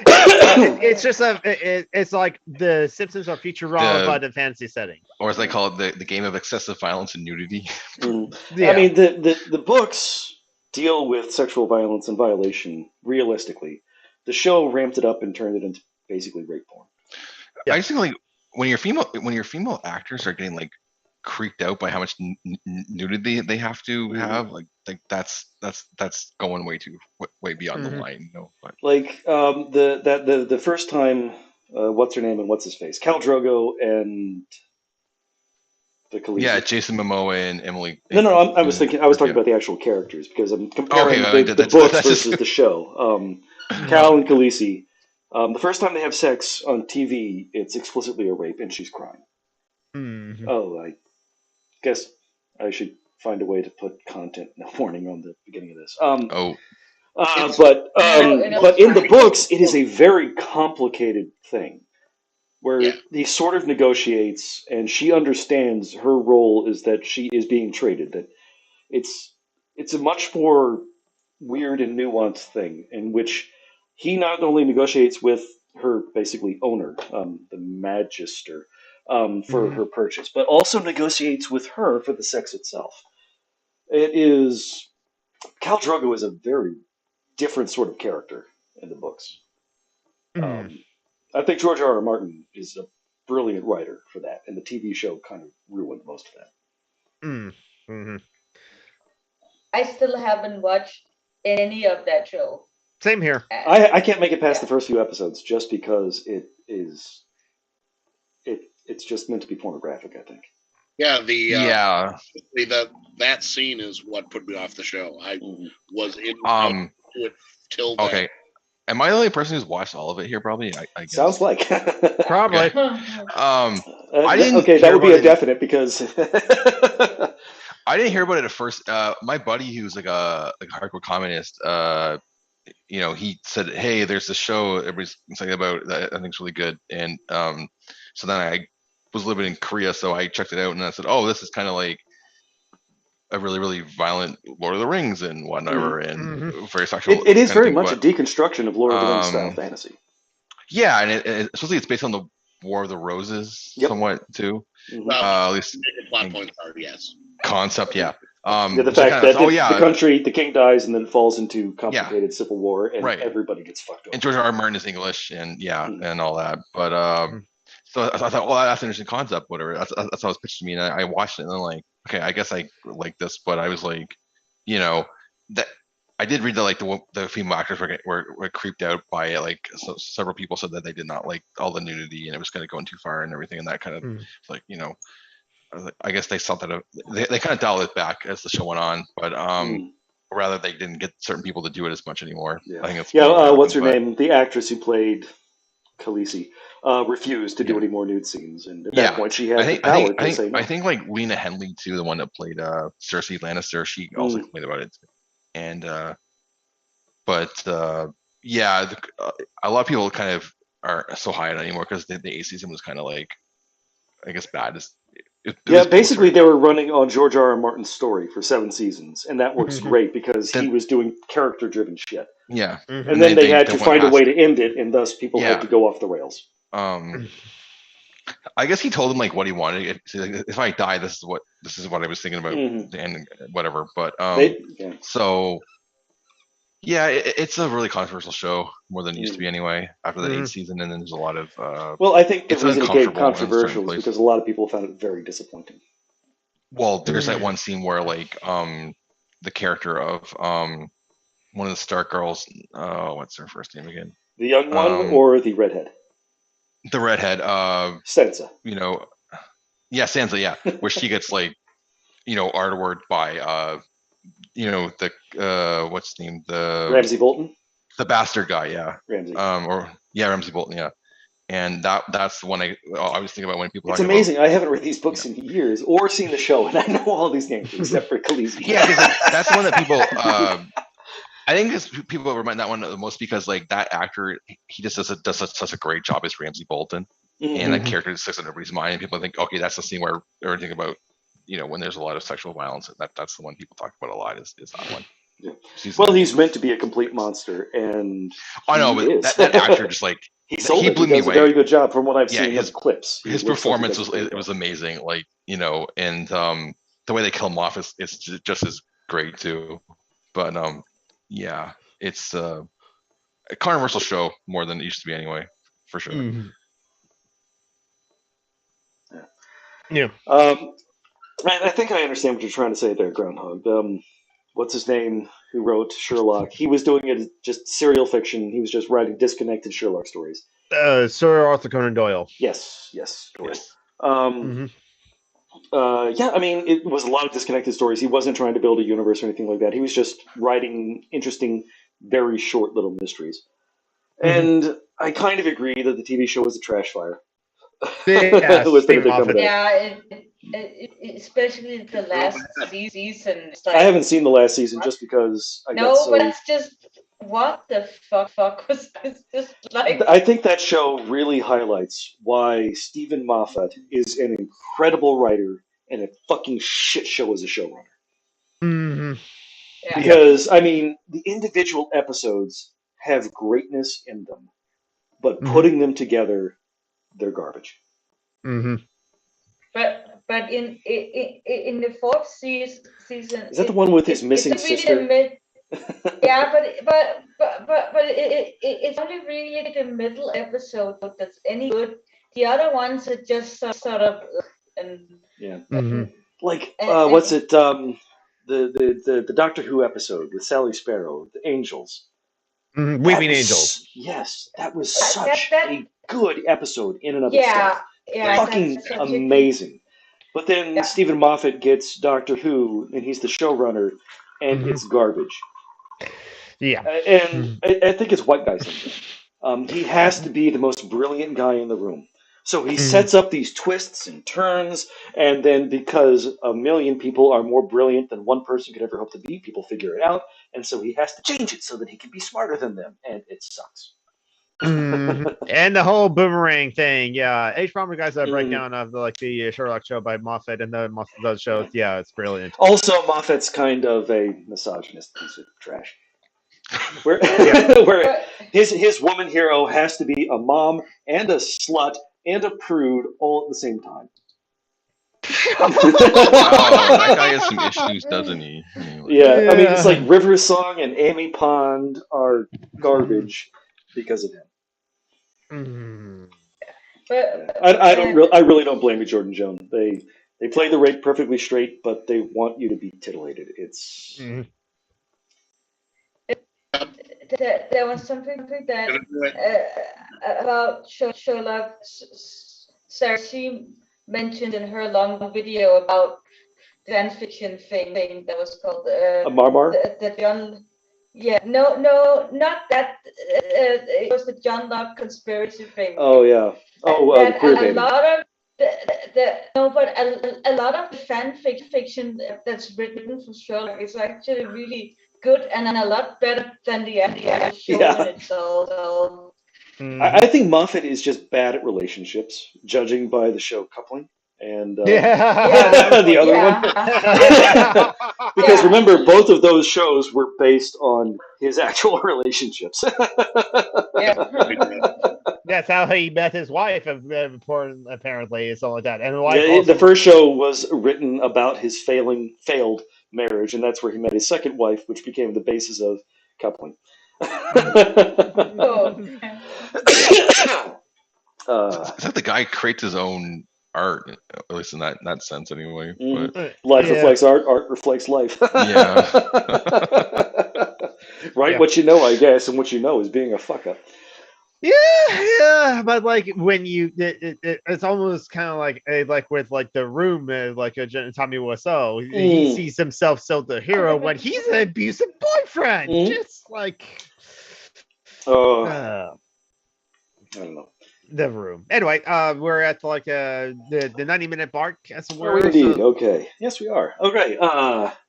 It's just it's like the Simpsons or Futurama, but in fantasy setting. Or as they call it, the game of excessive violence and nudity. Yeah. I mean, the books deal with sexual violence and violation realistically. The show ramped it up and turned it into basically rape porn. Yeah. I just think like when your female actors are getting like creeped out by how much nudity they have to have, like that's going way beyond the line, you know. But. Like the first time, what's her name and what's his face, Khal Drogo and the Khaleesi. Yeah, Jason Momoa and Emily. No, I was talking about the actual characters because I'm comparing the books versus the show. Khal and Khaleesi. The first time they have sex on TV, it's explicitly a rape, and she's crying. Oh, I guess I should find a way to put content warning on the beginning of this. But in the books, it is a very complicated thing where he sort of negotiates, and she understands her role is that she is being traded. That it's a much more weird and nuanced thing in which he not only negotiates with her basically owner, the Magister, for her purchase, but also negotiates with her for the sex itself. Khal Drogo is a very different sort of character in the books. I think George R.R. Martin is a brilliant writer for that, and the TV show kind of ruined most of that. I still haven't watched any of that show. Same here. I can't make it past the first few episodes just because it's just meant to be pornographic, I think. Yeah, that scene is what put me off the show. I was into it till then. Okay. Am I the only person who's watched all of it here? Probably. I guess. Sounds like. Probably. I didn't. Okay, that would be a definite because. I didn't hear about it at first. My buddy, who's like a hardcore communist, he said, "Hey, there's this show everybody's saying about that I think it's really good." And so then I was living in Korea, so I checked it out, and I said, "Oh, this is kind of like a really, really violent Lord of the Rings and whatever, and very sexual." It is very much a deconstruction of Lord of the Rings style fantasy. Yeah, and especially it's based on the War of the Roses somewhat too. At least plot points are concept, yeah. The fact that the country, the king dies, and then falls into complicated civil war, and everybody gets fucked up. And George R. R. Martin is English, and and all that. But so I thought, well, that's an interesting concept, whatever. That's how it was pitched to me, and I watched it, and then like, okay, I guess I like this, but I was like, that I did read that like the female actors were creeped out by it. Like, so several people said that they did not like all the nudity, and it was kind of going too far and everything, and that kind of like, I guess they thought that they kind of dialed it back as the show went on, but rather they didn't get certain people to do it as much anymore. Yeah. I think it's what's her name? The actress who played Khaleesi refused to do any more nude scenes, and at that point she had the power to say no. I think like Lena Headey too, the one that played Cersei Lannister, she also complained about it, and a lot of people kind of are so high on it anymore because the 8th season was kind of like, I guess, bad. Basically they were running on George R. R. Martin's story for 7 seasons, and that works great because he was doing character-driven shit. Yeah. And then they had to find a way to end it, and thus people had to go off the rails. I guess he told him like what he wanted. If I die, this is what I was thinking about, and whatever. But Yeah, it's a really controversial show, more than it used to be anyway. After the 8th season, and then there's a lot of. Well, I think the it's reason it became uncomfortable in certain controversial is places. because a lot of people found it very disappointing. Well, there's that one scene where like the character of one of the Stark girls, what's her first name again? The young one or the redhead? The redhead. Sansa. You know, yeah, Sansa. Yeah, where she gets like, you know, artworked by you know, the what's his name? The Ramsay Bolton. The bastard guy. Yeah. Ramsay. Ramsay Bolton. Yeah. And that's the one I was thinking about when people. It's amazing. I haven't read these books in years or seen the show, and I know all these names except for Khaleesi. Yeah, that's the one that people. I think people remind that one the most because like that actor, he just does such a great job as Ramsay Bolton, and that character just sticks in everybody's mind. And people think, okay, that's the scene where everything about, you know, when there's a lot of sexual violence. That's the one people talk about a lot. Is that one? Yeah. Well, he's meant to be a complete monster, and I know, but that actor just like he blew me away. A very good job from what I've seen of clips. His performance was amazing, like, you know, and the way they kill him off is just as great too. But yeah, it's a controversial show more than it used to be anyway, for sure. Yeah. I think I understand what you're trying to say there, Groundhog. What's his name? Who wrote Sherlock? He was doing it as just serial fiction. He was just writing disconnected Sherlock stories. Sir Arthur Conan Doyle. Yes. Yeah, I mean, it was a lot of disconnected stories. He wasn't trying to build a universe or anything like that. He was just writing interesting, very short little mysteries. And I kind of agree that the TV show was a trash fire. Especially the last season. I haven't seen the last season just because but it's just what the fuck was this like? I think that show really highlights why Stephen Moffat is an incredible writer and a fucking shit show as a showrunner. Because I mean, the individual episodes have greatness in them, but putting them together, they're garbage. But in the fourth season, is that the one with his missing sister? Yeah, but it's only really the middle episode that's any good. The other ones are just sort of like what's it? The Doctor Who episode with Sally Sparrow, the Angels. Weeping Angels. Yes, that was such a good episode in and of itself. Yeah, fucking amazing. But then Stephen Moffat gets Doctor Who, and he's the showrunner, and it's garbage. Yeah. And I think it's white guy syndrome. He has to be the most brilliant guy in the room. So he sets up these twists and turns, and then because a million people are more brilliant than one person could ever hope to be, people figure it out, and so he has to change it so that he can be smarter than them, and it sucks. And the whole boomerang thing, yeah. H. Bomber guys a breakdown of the Sherlock show by Moffat and those shows. Yeah, it's brilliant. Also, Moffat's kind of a misogynist piece of trash. Where his woman hero has to be a mom and a slut and a prude all at the same time. That guy has some issues, doesn't he? Anyway. Yeah, I mean, it's like River Song and Amy Pond are garbage because of him. But I really don't blame you, Jordan Jones. They play the rape perfectly straight, but they want you to be titillated. It's there was something that about Sherlock. Sarah she mentioned in her long video about the fan fiction thing that was called a Marmar. The John. Yeah, no, not that. It was the John Locke conspiracy thing. Oh yeah. Oh, the queer baby. A lot of a lot of the fan fiction that's written for Sherlock is actually really good and a lot better than the actual show in itself. I think Moffat is just bad at relationships, judging by the show Coupling and the other one. Because remember, both of those shows were based on his actual relationships. That's how he met his wife, apparently, and something like that. And the first show was written about his failed marriage, and that's where he met his second wife, which became the basis of Cowpoint. Oh. It's like the guy creates his own art, at least in that sense, anyway. Mhm. But Life reflects art. Art reflects life. Yeah. Write Yeah. what you know, I guess, and what you know is being a fuck up. Yeah, but like when it's almost kind of like with like The Room, like Tommy Wiseau, he sees himself so the hero when he's an abusive boyfriend, just like I don't know. The Room. Anyway, we're at like the 90-minute mark, as it Oh, were. indeed. So, Okay. Yes, we are. Okay.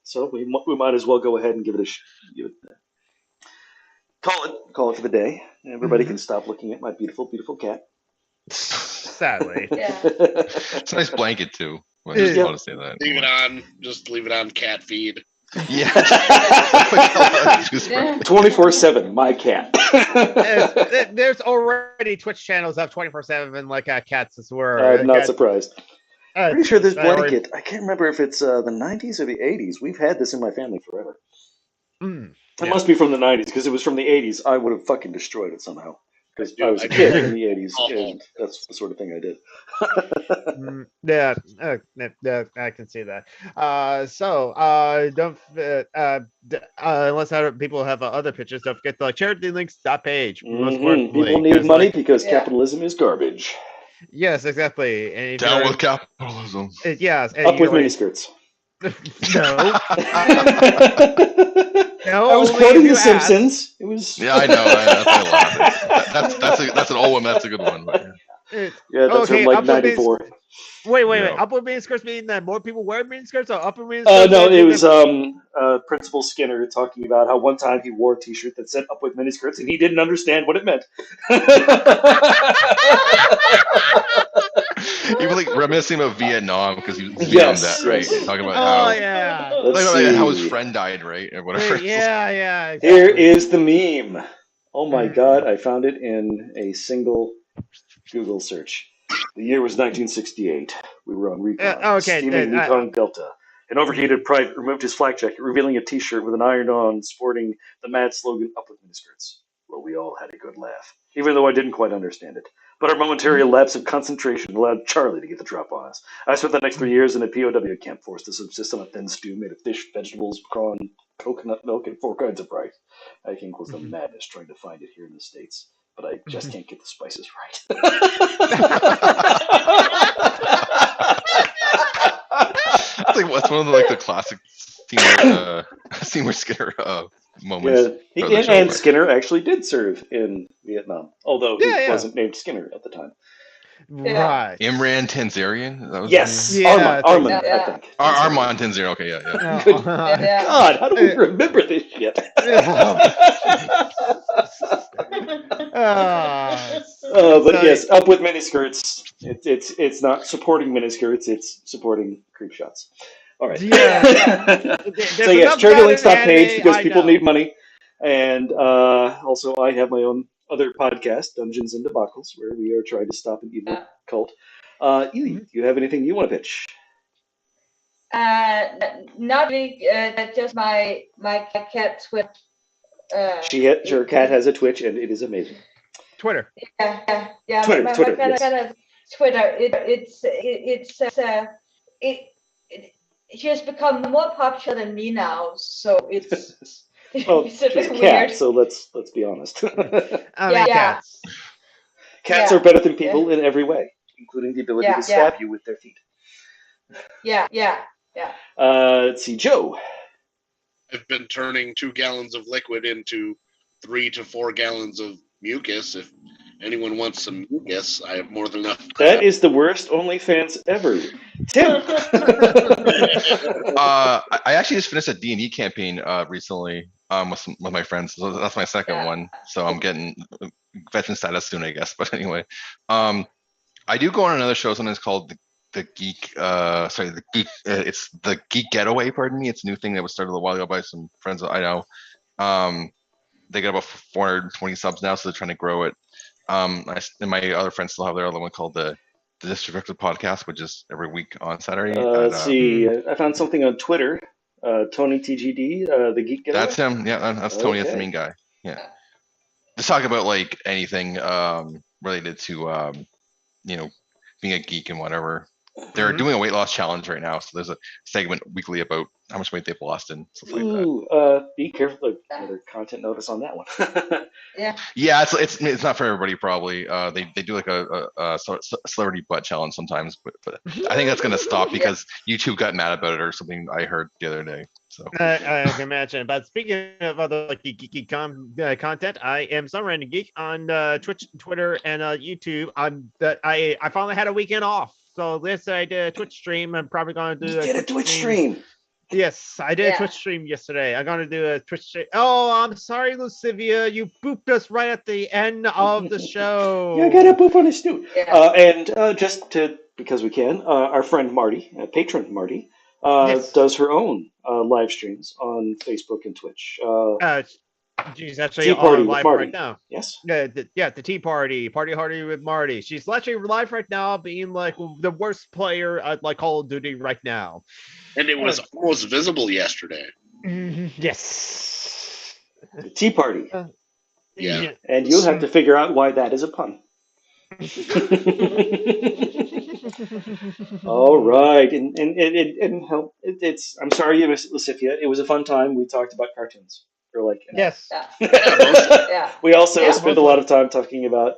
So we might as well go ahead and give it call it for the day. Everybody can stop looking at my beautiful, beautiful cat. sadly. Yeah. it's a nice blanket too. I just want to say that. Leave it on. Just leave it on cat feed. Yeah. 24/7, my cat. There's already Twitch channels of 24/7 like cats as well. I'm not surprised. Pretty sure this blanket, I can't remember if it's the 90s or the 80s. We've had this in my family forever. It must be from the 90s, because if it was from the 80s, I would have fucking destroyed it somehow. Because I was a kid in the 80s, and that's the sort of thing I did. Yeah, I can see that. Don't unless people have other pictures, don't forget the charitylinks.page. People need money because capitalism is garbage. Yes, exactly. And down with capitalism. Yes. Up with miniskirts. No. No, I was quoting The Simpsons. It was. Yeah, I know. That's an old one. That's a good one. But yeah, that's from like '94. Wait. Upward miniskirts mean that more people wear miniskirts, or upward miniskirts? No, it was Principal Skinner talking about how one time he wore a T-shirt that said "Up with miniskirts" and he didn't understand what it meant. He was like reminiscing of Vietnam because he was Vietnam that, right? Talking about how how his friend died, right, or whatever. Yeah. Exactly. Here is the meme. Oh my God! I found it in a single Google search. The year was 1968. We were on recon, steaming Mekong Delta. An overheated private removed his flak jacket, revealing a T-shirt with an iron-on sporting the mad slogan "Up with miniskirts." Well, we all had a good laugh, even though I didn't quite understand it. But our momentary lapse of concentration allowed Charlie to get the drop on us. I spent the next 3 years in a POW camp, forced to subsist on a thin stew made of fish, vegetables, prawn, coconut milk, and 4 kinds of rice. I think was the madness trying to find it here in the States, but I just can't get the spices right. I think that's one of the classic Seymour Skinner moments. Yeah, and Skinner actually did serve in Vietnam, although he wasn't named Skinner at the time. Right. Imran Tanzarian? That was Armand, I think. Armand Tanzarian, okay, yeah. Good God, how do we remember this shit? But yes, Up with miniskirts. It's not supporting miniskirts, it's supporting creep shots. All right. Yeah. So yes, charitylinks.page because people need money. And also I have my own other podcast, Dungeons and Debacles, where we are trying to stop an evil cult. Ely, do you have anything you want to pitch? Not really. Just my cat Twitch. Her cat has a Twitch, and it is amazing. Twitter. Yeah. Twitter. My Twitter. cat Yes. has Twitter. She has become more popular than me now, so it's. Well, it's a she's bit a cat, weird. so let's be honest. Cats. Cats are better than people in every way, including the ability to stab you with their feet. Yeah. Let's see, Joe. I've been turning 2 gallons of liquid into 3 to 4 gallons of mucus. If anyone wants some mucus, I have more than enough. That is the worst OnlyFans ever. Tim. I actually just finished a D&D campaign recently with my friends. So that's my second one. So I'm getting veteran status soon, I guess. But anyway, I do go on another show. Sometimes called the Geek. It's the Geek Getaway. Pardon me. It's a new thing that was started a while ago by some friends that I know. They got about 420 subs now, so they're trying to grow it. And my other friends still have their other one called the Disrespected Podcast, which is every week on Saturday. Let's see. I found something on Twitter. Tony TGD, the geek getaway? That's him. Yeah, that's Tony. That's the main guy. Yeah. Just talk about like anything related to being a geek and whatever. They're doing a weight loss challenge right now, so there's a segment weekly about how much weight they've lost and stuff like that. Be careful. Another content notice on that one. Yeah, it's not for everybody probably. They do like a celebrity butt challenge sometimes, but I think that's gonna stop because YouTube got mad about it or something. I heard the other day. So I can imagine. But speaking of other like geeky content, I am Summer and Geek on Twitch, Twitter, and YouTube. I finally had a weekend off, so this I did a Twitch stream. I'm probably going to do a Twitch stream. Yes, I did a Twitch stream yesterday. I'm going to do a Twitch stream. Oh, I'm sorry, Lucivia. You booped us right at the end of the show. Yeah, I got to boop on us too. And because we can, our friend Marty, patron Marty, does her own live streams on Facebook and Twitch. She's actually on live right now. Yes. The Tea Party Hardy with Marty. She's actually live right now, being like the worst player at like Call of Duty right now. And it was almost visible yesterday. Yes. The Tea Party. Yeah. And you'll have to figure out why that is a pun. All right, and help. I'm sorry, Lucifia. It was a fun time. We talked about cartoons for like yes. We also spent a lot of time talking about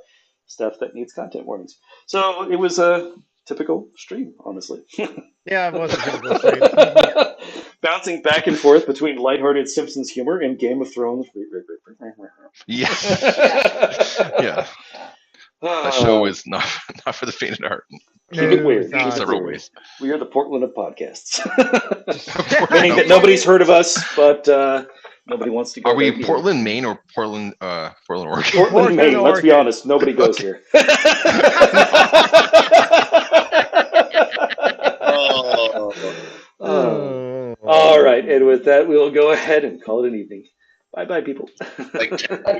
stuff that needs content warnings. So it was a typical stream, honestly. Yeah, it was a typical stream. Bouncing back and forth between lighthearted Simpsons humor and Game of Thrones. Yeah. Yeah. That show is not for the faint of heart. Keep it weird. In several ways. We are the Portland of podcasts. Meaning that nobody's heard of us, but nobody wants to go. Are we Portland, Maine, or Portland, Oregon? Portland, Maine. Let's be honest. Nobody goes here. All right, and with that, we'll go ahead and call it an evening. Bye-bye, people. Bye-bye.